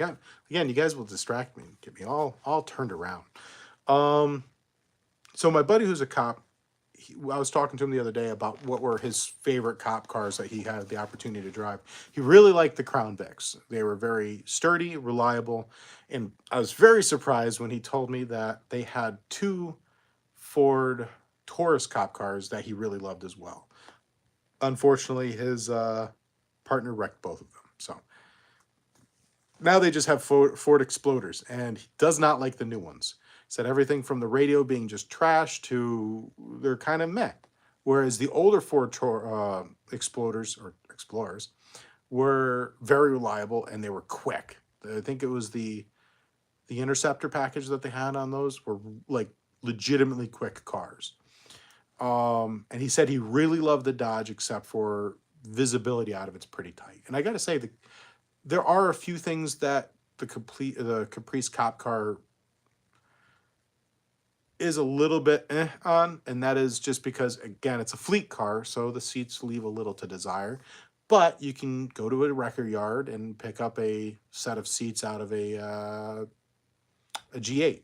You guys will distract me, get me all turned around. So my buddy who's a cop, I was talking to him the other day about what were his favorite cop cars that he had the opportunity to drive. He really liked the Crown Vics. They were very sturdy, reliable, and I was very surprised when he told me that they had 2 Ford Taurus cop cars that he really loved as well. Unfortunately, his partner wrecked both of them. So now they just have Ford Exploders, and he does not like the new ones. Said everything from the radio being just trash to they're kind of meh. Whereas the older Ford Explorers were very reliable and they were quick. I think it was the Interceptor package that they had on those were like legitimately quick cars. And he said he really loved the Dodge except for visibility out of it's pretty tight. And I got to say, there are a few things that the Caprice cop car is a little bit on, and that is just because, again, it's a fleet car, so the seats leave a little to desire. But you can go to a record yard and pick up a set of seats out of a G8,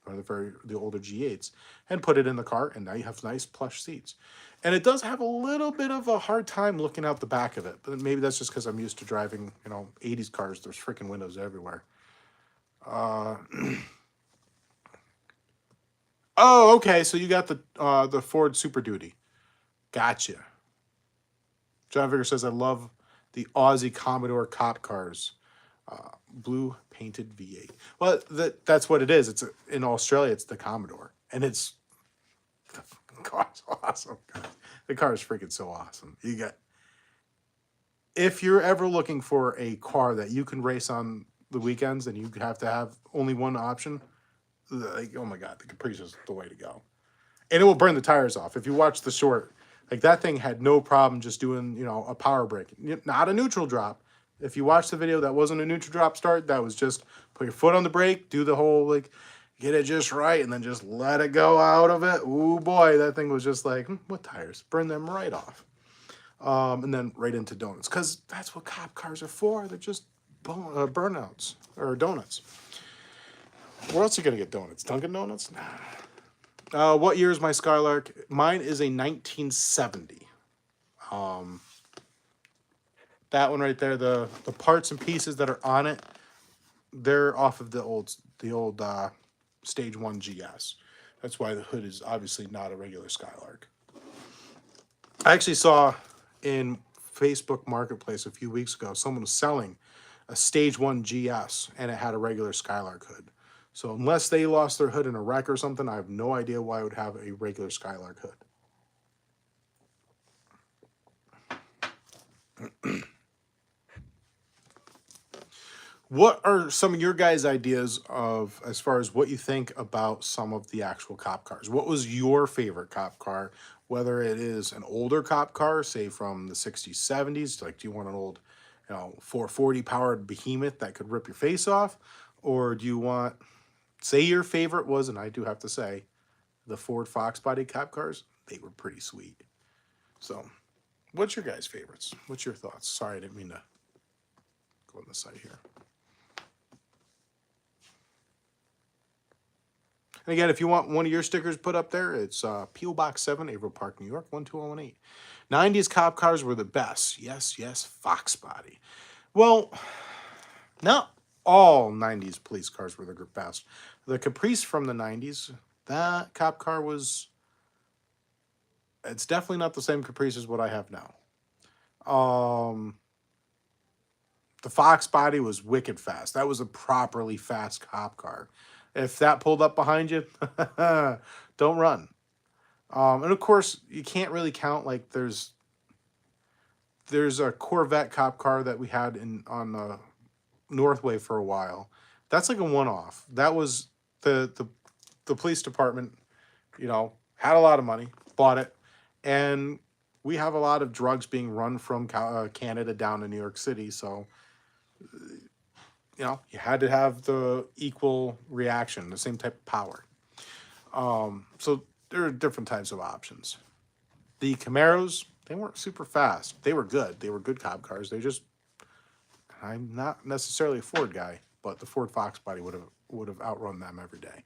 or the older G8s, and put it in the car, and now you have nice plush seats. And it does have a little bit of a hard time looking out the back of it, but maybe that's just because I'm used to driving, 80s cars. There's freaking windows everywhere. Oh, okay. So you got the Ford Super Duty. Gotcha. John Vigor says, I love the Aussie Commodore cop cars. Blue painted V8. Well, that's what it is. In Australia, it's the Commodore. And the car's awesome, guys. The car is freaking so awesome. If you're ever looking for a car that you can race on the weekends and you have to have only one option, like, oh my God, the Caprice is the way to go. And it will burn the tires off. If you watch the short, like that thing had no problem just doing, you know, a power brake, not a neutral drop. If you watch the video, that wasn't a neutral drop start. That was just put your foot on the brake, do the whole, like, get it just right, and then just let it go out of it. Ooh, boy, that thing was just like, what tires? Burn them right off. And then right into donuts, because that's what cop cars are for. They're just burnouts, or donuts. Where else are you going to get donuts? Dunkin' Donuts? Nah. What year is my Skylark? Mine is a 1970. That one right there, the parts and pieces that are on it, they're off of the old Stage 1 GS. That's why the hood is obviously not a regular Skylark. I actually saw in Facebook Marketplace a few weeks ago, someone was selling a Stage 1 GS, and it had a regular Skylark hood. So unless they lost their hood in a wreck or something, I have no idea why I would have a regular Skylark hood. What are some of your guys' ideas of, as far as what you think about some of the actual cop cars? What was your favorite cop car? Whether it is an older cop car, say from the 60s, 70s, like do you want an old, 440 powered behemoth that could rip your face off? Or do you want, say your favorite was, and I do have to say, the Ford Fox body cop cars? They were pretty sweet. So, what's your guys' favorites? What's your thoughts? Sorry, I didn't mean to go on the side here. And again, if you want one of your stickers put up there, it's P.O. Box 7, Averill Park, New York, 12018. 90s cop cars were the best. Yes, yes, Fox body. Well, not all 90s police cars were the best. The Caprice from the 90s, that cop car was... It's definitely not the same Caprice as what I have now. The Fox body was wicked fast. That was a properly fast cop car. If that pulled up behind you, don't run. And of course, you can't really count, like there's a Corvette cop car that we had on the Northway for a while. That's like a one-off. That was the police department, had a lot of money, bought it, and we have a lot of drugs being run from Canada down to New York City, so you had to have the equal reaction, the same type of power. So there are different types of options. The Camaros, they weren't super fast. They were good. They were good cop cars. I'm not necessarily a Ford guy, but the Ford Fox body would have outrun them every day.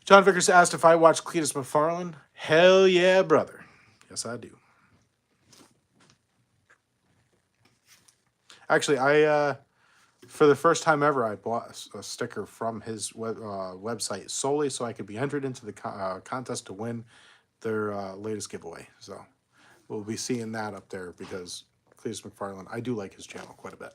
John Vickers asked if I watch Cletus McFarlane. Hell yeah, brother. Yes, I do. Actually, for the first time ever, I bought a sticker from his website solely so I could be entered into the contest to win their latest giveaway. So we'll be seeing that up there because Cletus McFarlane, I do like his channel quite a bit.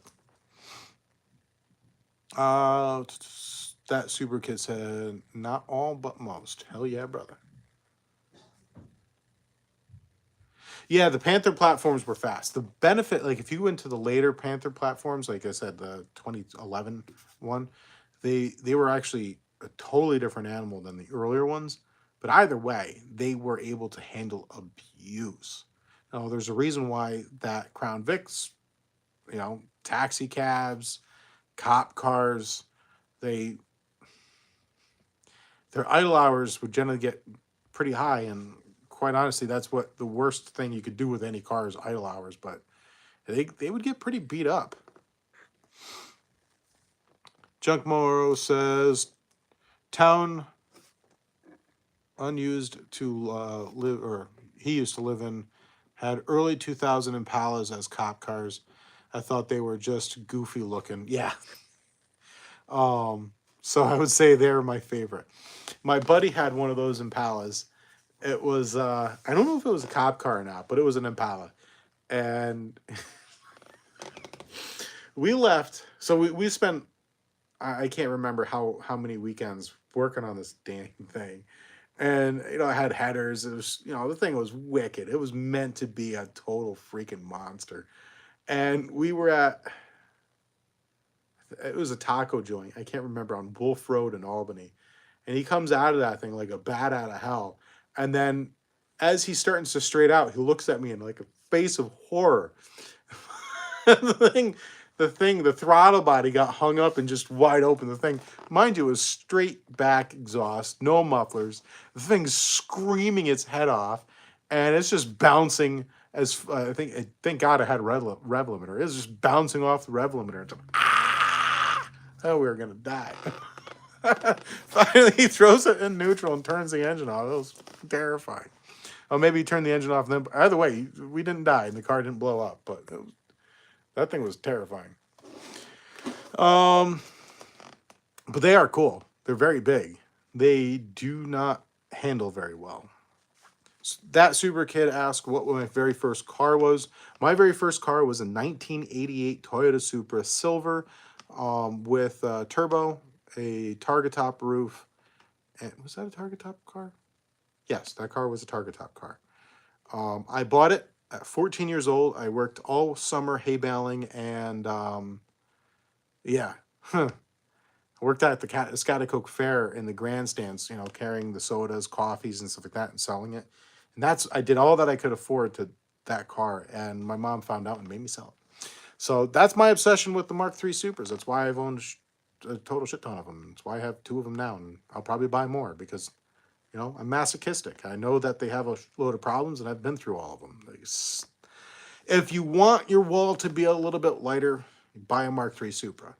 That Super Kid said, not all, but most. Hell yeah, brother. Yeah, the Panther platforms were fast. The benefit, like if you went to the later Panther platforms, like I said, the 2011 one, they were actually a totally different animal than the earlier ones. But either way, they were able to handle abuse. Now, there's a reason why that Crown Vics, taxi cabs, cop cars, their idle hours would generally get pretty high, and quite honestly, that's what the worst thing you could do with any car is idle hours, but they would get pretty beat up. Junk Moro says, town unused to live, or he used to live in, had early 2000 Impalas as cop cars. I thought they were just goofy looking. Yeah. So I would say they're my favorite. My buddy had one of those Impalas. It was, I don't know if it was a cop car or not, but it was an Impala. And we left. So we spent, I can't remember how many weekends working on this dang thing. And, it had headers. It was, the thing was wicked. It was meant to be a total freaking monster. And we were at, I it was a taco joint. I can't remember, on Wolf Road in Albany. And he comes out of that thing like a bat out of hell. And then as he's starting to straight out, he looks at me in like a face of horror. The throttle body got hung up and just wide open. The thing, mind you, was straight back exhaust, no mufflers. The thing's screaming its head off, and it's just bouncing. As thank God I had a rev limiter. It was just bouncing off the rev limiter. It's like, ah! Oh, we were gonna die. Finally, he throws it in neutral and turns the engine off. It was terrifying. Oh, maybe he turned the engine off. And then, either way, we didn't die and the car didn't blow up. But that thing was terrifying. But they are cool. They're very big. They do not handle very well. That Super Kid asked what my very first car was. My very first car was a 1988 Toyota Supra Silver with turbo, a Target top roof. And was that a Target top car? Yes, that car was a Target top car. I bought it at 14 years old. I worked all summer hay baling, and yeah. I worked at the Scotticoke Fair in the grandstands, you know, carrying the sodas, coffees, and stuff like that, and selling it. And I did all that I could afford to that car, and my mom found out and made me sell it. So that's my obsession with the Mark III Supras. That's why I've owned a total shit ton of them. That's why I have 2 of them now, and I'll probably buy more because, you know, I'm masochistic. I know that they have a load of problems, and I've been through all of them. If you want your wall to be a little bit lighter, buy a Mark III Supra.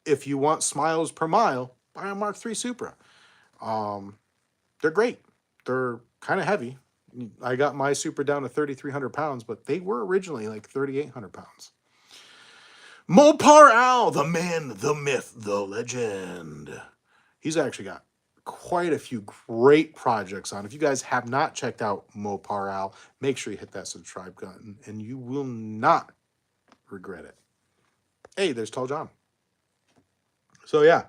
If you want smiles per mile, buy a Mark III Supra. They're great. They're kind of heavy. I got my Supra down to 3,300 pounds, but they were originally like 3,800 pounds. Mopar Al, the man, the myth, the legend. He's actually got quite a few great projects on. If you guys have not checked out Mopar Al, make sure you hit that subscribe button, and you will not regret it. Hey, there's Tall John. So yeah,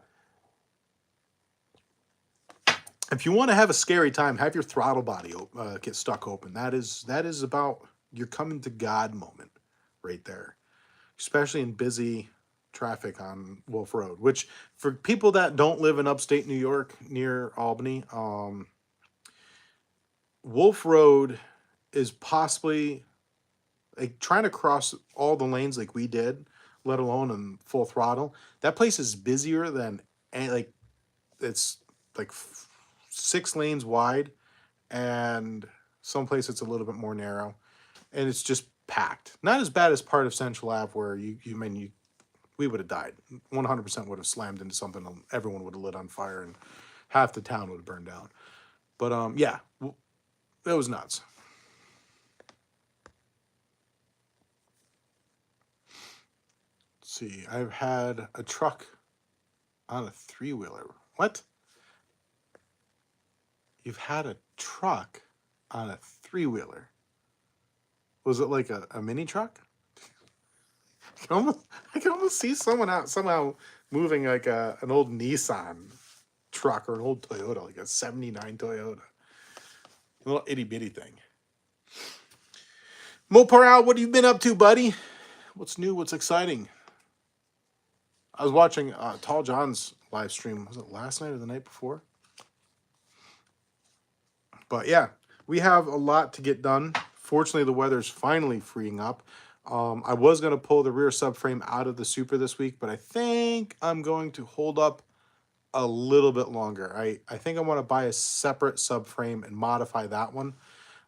if you want to have a scary time, have your throttle body get stuck open. That is about your coming to God moment right there, especially in busy traffic on Wolf Road, which for people that don't live in upstate New York near Albany, Wolf Road is possibly like trying to cross all the lanes like we did, let alone in full throttle. That place is busier than like it's like 6 lanes wide, and someplace it's a little bit more narrow, and it's just packed. Not as bad as part of Central Ave where we would have died. 100% would have slammed into something, and everyone would have lit on fire, and half the town would have burned down. But yeah, it was nuts. Let's see, I've had a truck on a 3-wheeler. What? You've had a truck on a 3-wheeler? Was it like a mini truck? I can almost see someone out somehow moving like an old Nissan truck or an old Toyota, like a 79 Toyota. A little itty bitty thing. Mopar Al, what have you been up to, buddy? What's new? What's exciting? I was watching Tall John's live stream. Was it last night or the night before? But yeah, we have a lot to get done. Fortunately, the weather's finally freeing up. I was going to pull the rear subframe out of the Supra this week, but I think I'm going to hold up a little bit longer. I think I want to buy a separate subframe and modify that one.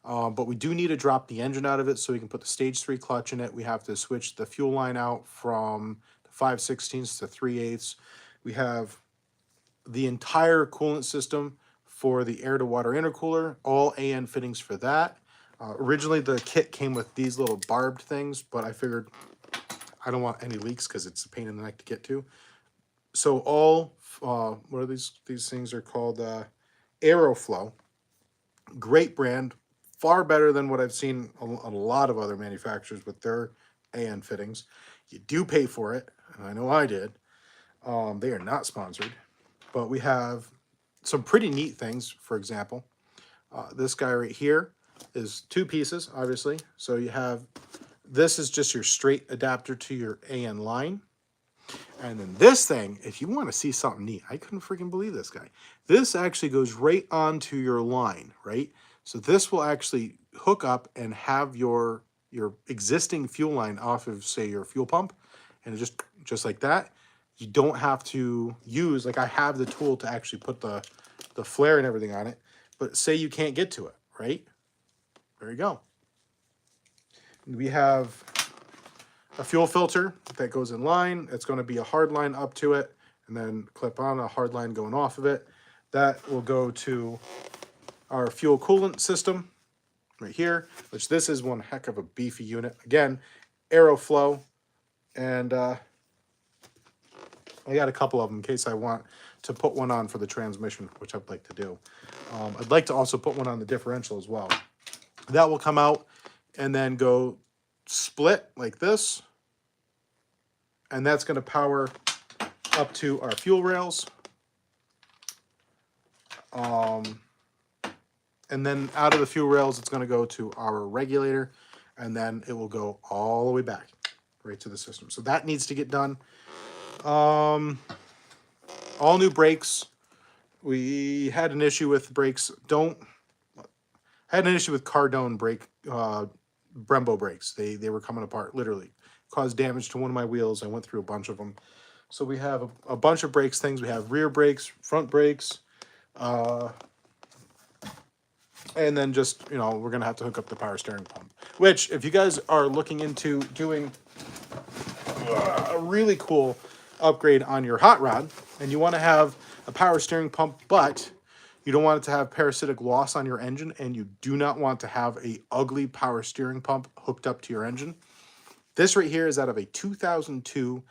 But we do need to drop the engine out of it so we can put the stage 3 clutch in it. We have to switch the fuel line out from 5/16 to 3/8. We have the entire coolant system for the air-to-water intercooler, all AN fittings for that. Originally, the kit came with these little barbed things, but I figured I don't want any leaks because it's a pain in the neck to get to. So all, what are these things are called? Aeroflow. Great brand. Far better than what I've seen a lot of other manufacturers with their AN fittings. You do pay for it, and I know I did. They are not sponsored, but we have some pretty neat things. For example, this guy right here is 2 pieces, obviously. So you have, this is just your straight adapter to your AN line. And then this thing, if you want to see something neat, I couldn't freaking believe this guy. This actually goes right onto your line, right? So this will actually hook up and have your existing fuel line off of, say, your fuel pump, and it just like that. You don't have to use, like I have the tool to actually put the flare and everything on it, but say you can't get to it, right? There you go. We have a fuel filter that goes in line. It's going to be a hard line up to it, and then clip on a hard line going off of it. That will go to our fuel coolant system right here, which this is one heck of a beefy unit. Again, Aeroflow, and I got a couple of them in case I want to put one on for the transmission, which I'd like to do. I'd like to also put one on the differential as well. That will come out and then go split like this, and that's going to power up to our fuel rails. And then out of the fuel rails, it's going to go to our regulator, and then it will go all the way back right to the system. So that needs to get done. All new brakes. We had an issue with brakes. Had an issue with Cardone brake, Brembo brakes. They were coming apart, literally. Caused damage to one of my wheels. I went through a bunch of them. So we have a bunch of brakes things. We have rear brakes, front brakes, and then just, you know, we're going to have to hook up the power steering pump. Which, if you guys are looking into doing a really cool upgrade on your hot rod, and you want to have a power steering pump, but you don't want it to have parasitic loss on your engine, and you do not want to have a ugly power steering pump hooked up to your engine, this right here is out of a 2002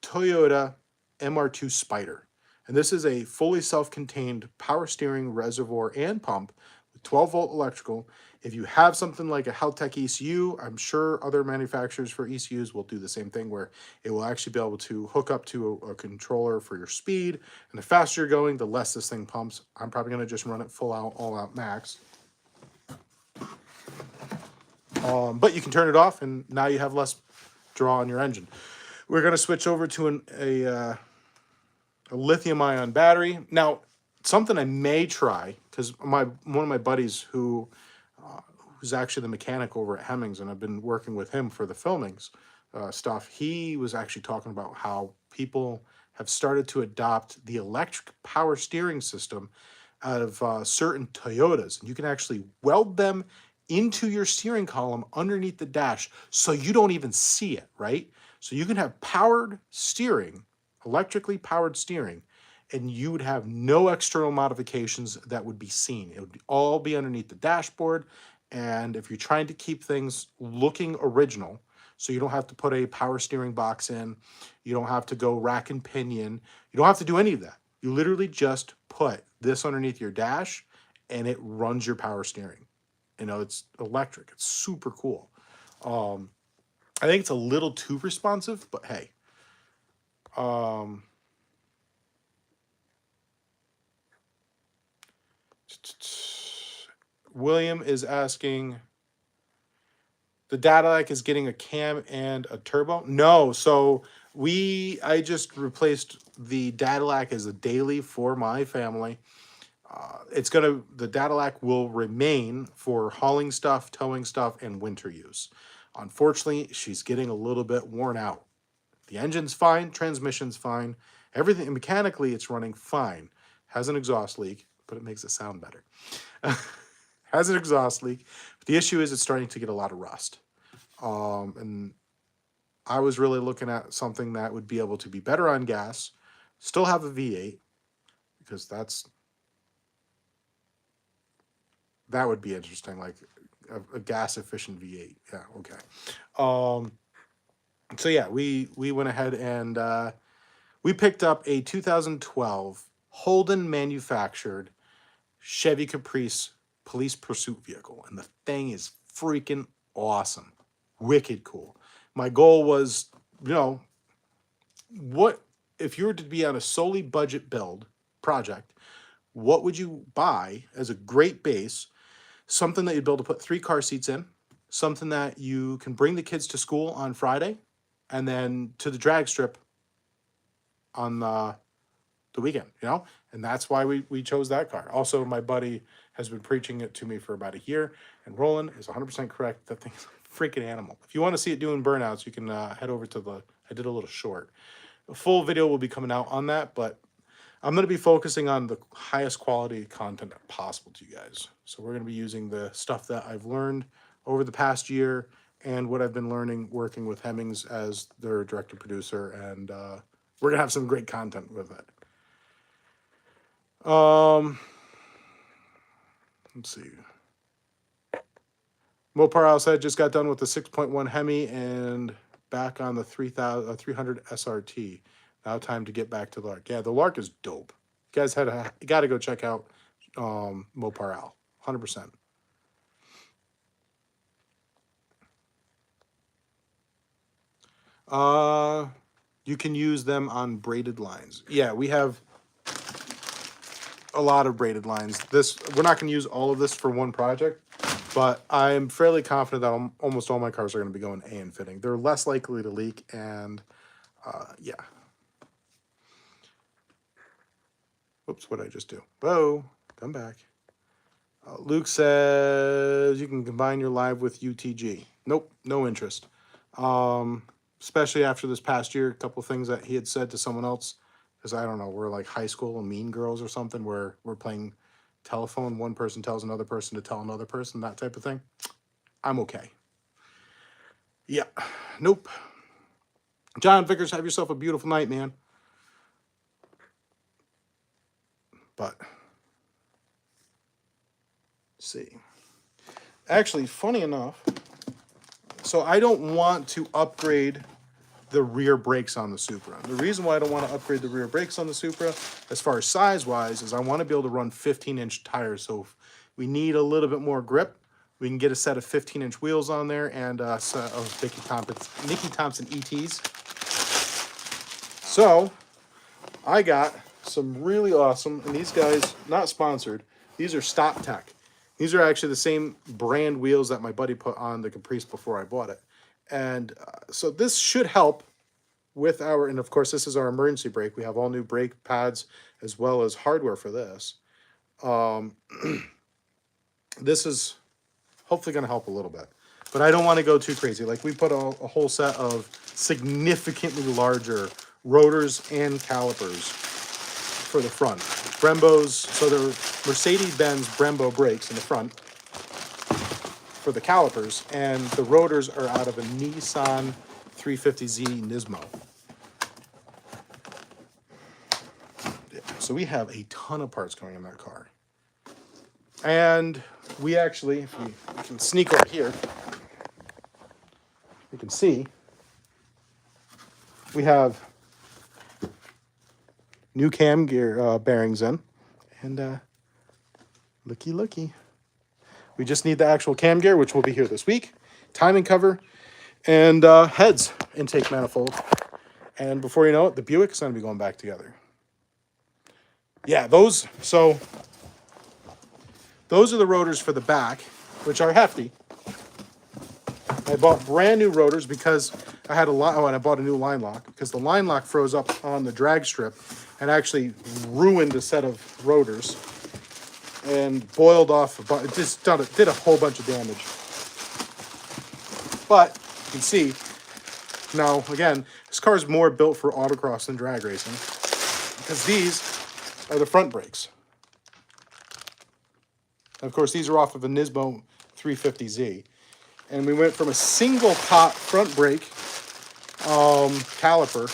Toyota MR2 Spider. And this is a fully self-contained power steering reservoir and pump with 12-volt electrical. If you have something like a Haltech ECU, I'm sure other manufacturers for ECUs will do the same thing, where it will actually be able to hook up to a controller for your speed. And the faster you're going, the less this thing pumps. I'm probably going to just run it full out, all out max. But you can turn it off, and now you have less draw on your engine. We're going to switch over to a lithium-ion battery. Now, something I may try, because one of my buddies who's actually the mechanic over at Hemmings, and I've been working with him for the filmings stuff, he was actually talking about how people have started to adopt the electric power steering system out of certain Toyotas. And you can actually weld them into your steering column underneath the dash so you don't even see it, right? So you can have powered steering, electrically powered steering, and you would have no external modifications that would be seen. It would all be underneath the dashboard. And if you're trying to keep things looking original, so you don't have to put a power steering box in, you don't have to go rack and pinion, you don't have to do any of that. You literally just put this underneath your dash and it runs your power steering. You know, it's electric. It's super cool. I think it's a little too responsive, but hey. William is asking, the Datac is getting a cam and a turbo? No, so I just replaced the Datac as a daily for my family. The Datac will remain for hauling stuff, towing stuff, and winter use. Unfortunately, she's getting a little bit worn out. The engine's fine, transmission's fine, everything mechanically it's running fine. Has an exhaust leak, but it makes it sound better. Has an exhaust leak. But the issue is it's starting to get a lot of rust. And I was really looking at something that would be able to be better on gas, still have a V8, because that would be interesting, like a gas efficient V8. Yeah, okay. So yeah, we went ahead and we picked up a 2012 Holden manufactured Chevy Caprice police pursuit vehicle, and the thing is freaking awesome, wicked cool. My goal was, you know, what if you were to be on a solely budget build project, what would you buy as a great base? Something that you'd be able to put 3 car seats in, something that you can bring the kids to school on Friday, and then to the drag strip on the weekend, you know? And that's why we chose that car. Also, my buddy has been preaching it to me for about a year, and Roland is 100% correct. That thing's a freaking animal. If you want to see it doing burnouts, you can head over to I did a little short. A full video will be coming out on that, but I'm going to be focusing on the highest quality content possible to you guys. So we're going to be using the stuff that I've learned over the past year and what I've been learning working with Hemmings as their director-producer, and we're going to have some great content with it. Let's see. Mopar outside just got done with the 6.1 Hemi and back on the 300 SRT. Now time to get back to the Lark. Yeah, the Lark is dope. You guys got to go check out Mopar Al. 100%. You can use them on braided lines. Yeah, we have a lot of braided lines. We're not going to use all of this for one project, but I'm fairly confident that almost all my cars are going to be going AN fitting. They're less likely to leak, and yeah. Whoops, what did I just do? Whoa, come back. Luke says you can combine your live with UTG. Nope, no interest. Especially after this past year, a couple of things that he had said to someone else. Because I don't know, we're like high school and Mean Girls or something where we're playing telephone. One person tells another person to tell another person, that type of thing. I'm okay. Yeah, nope. John Vickers, have yourself a beautiful night, man. But, let's see. Actually, funny enough, so I don't want to upgrade the rear brakes on the Supra. The reason why I don't want to upgrade the rear brakes on the Supra, as far as size-wise, is I want to be able to run 15-inch tires. So if we need a little bit more grip, we can get a set of 15-inch wheels on there and a set of Nicky Thompson ETs. So I got some really awesome, and these guys, not sponsored, these are Stop Tech. These are actually the same brand wheels that my buddy put on the Caprice before I bought it. And so this should help with and of course, this is our emergency brake. We have all new brake pads as well as hardware for this. This is hopefully going to help a little bit. But I don't want to go too crazy. Like, we put a whole set of significantly larger rotors and calipers for the front. Brembos, so they're Mercedes-Benz Brembo brakes in the front for the calipers, and the rotors are out of a Nissan 350Z Nismo. Yeah, so we have a ton of parts going in that car. And we actually, if we can sneak over here, you can see we have new cam gear bearings in, and looky. We just need the actual cam gear, which will be here this week, timing cover, and heads, intake manifold. And before you know it, the Buick's going to be going back together. Yeah, those are the rotors for the back, which are hefty. I bought brand new rotors because I had and I bought a new line lock because the line lock froze up on the drag strip and actually ruined a set of rotors and boiled off. It just did a whole bunch of damage. But you can see now, again, this car is more built for autocross than drag racing because these are the front brakes. And of course, these are off of a Nismo 350Z. And we went from a single pot front brake caliper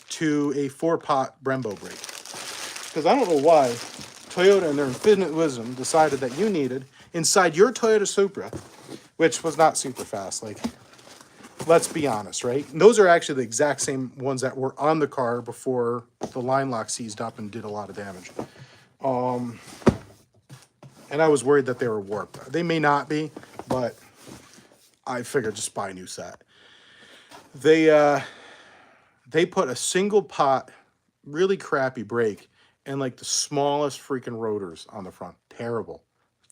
to a 4-pot Brembo brake. Because I don't know why Toyota, in their infinite wisdom, decided that you needed, inside your Toyota Supra, which was not super fast, like, let's be honest, right? And those are actually the exact same ones that were on the car before the line lock seized up and did a lot of damage. And I was worried that they were warped. They may not be, but I figured just buy a new set. They put a single pot, really crappy brake and like the smallest freaking rotors on the front. Terrible.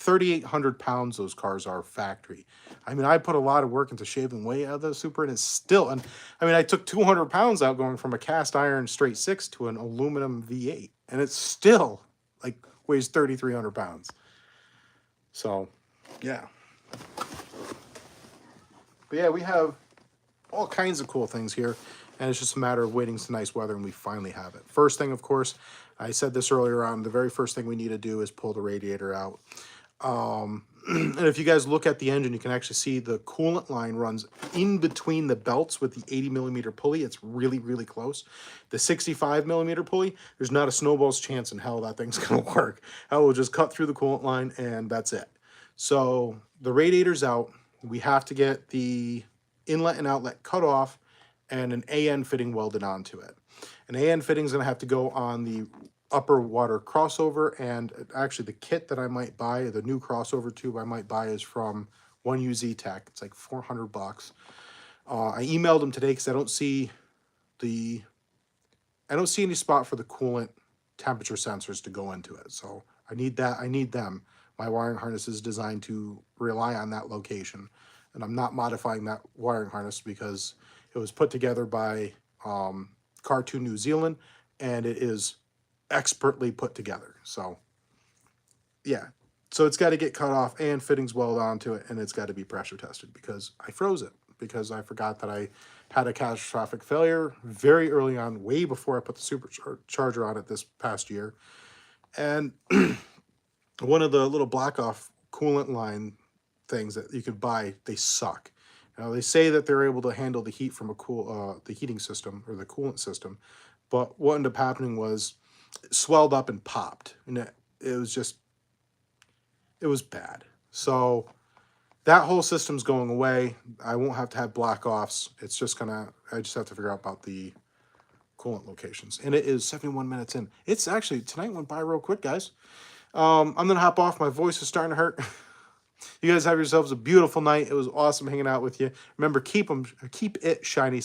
3,800 pounds those cars are factory. I mean, I put a lot of work into shaving weight out of the Super, and it's still, and I mean, I took 200 pounds out going from a cast iron straight six to an aluminum V8, and it's still like weighs 3,300 pounds. So, yeah. But yeah, we have all kinds of cool things here, and it's just a matter of waiting some nice weather, and we finally have it. First thing, of course, I said this earlier on, the very first thing we need to do is pull the radiator out. And if you guys look at the engine, you can actually see the coolant line runs in between the belts with the 80 millimeter pulley. It's really, really close. The 65 millimeter pulley, there's not a snowball's chance in hell that thing's going to work. I will just cut through the coolant line, and that's it. So the radiator's out. We have to get the inlet and outlet cut off and an AN fitting welded onto it. An AN fitting is going to have to go on the upper water crossover, and actually the kit that I might buy, the new crossover tube I might buy, is from 1UZ Tech. It's like $400. I emailed them today because I don't see any spot for the coolant temperature sensors to go into it. So I need that. I need them. My wiring harness is designed to rely on that location, and I'm not modifying that wiring harness because it was put together by Cartoon New Zealand, and it is expertly put together. So yeah, so it's got to get cut off and fittings welded onto it, and it's got to be pressure tested because I froze it because I forgot that I had a catastrophic failure very early on, way before I put the Supercharger on it this past year. And one of the little black off coolant line things that you could buy, they suck. Now they say that they're able to handle the heat from the heating system or the coolant system, but what ended up happening was it swelled up and popped, and it was bad. So that whole system's going away. I won't have to have black offs. It's just I just have to figure out about the coolant locations. And it is 71 minutes in. It's actually, tonight went by real quick, guys. I'm going to hop off. My voice is starting to hurt. You guys have yourselves a beautiful night. It was awesome hanging out with you. Remember, keep it shiny.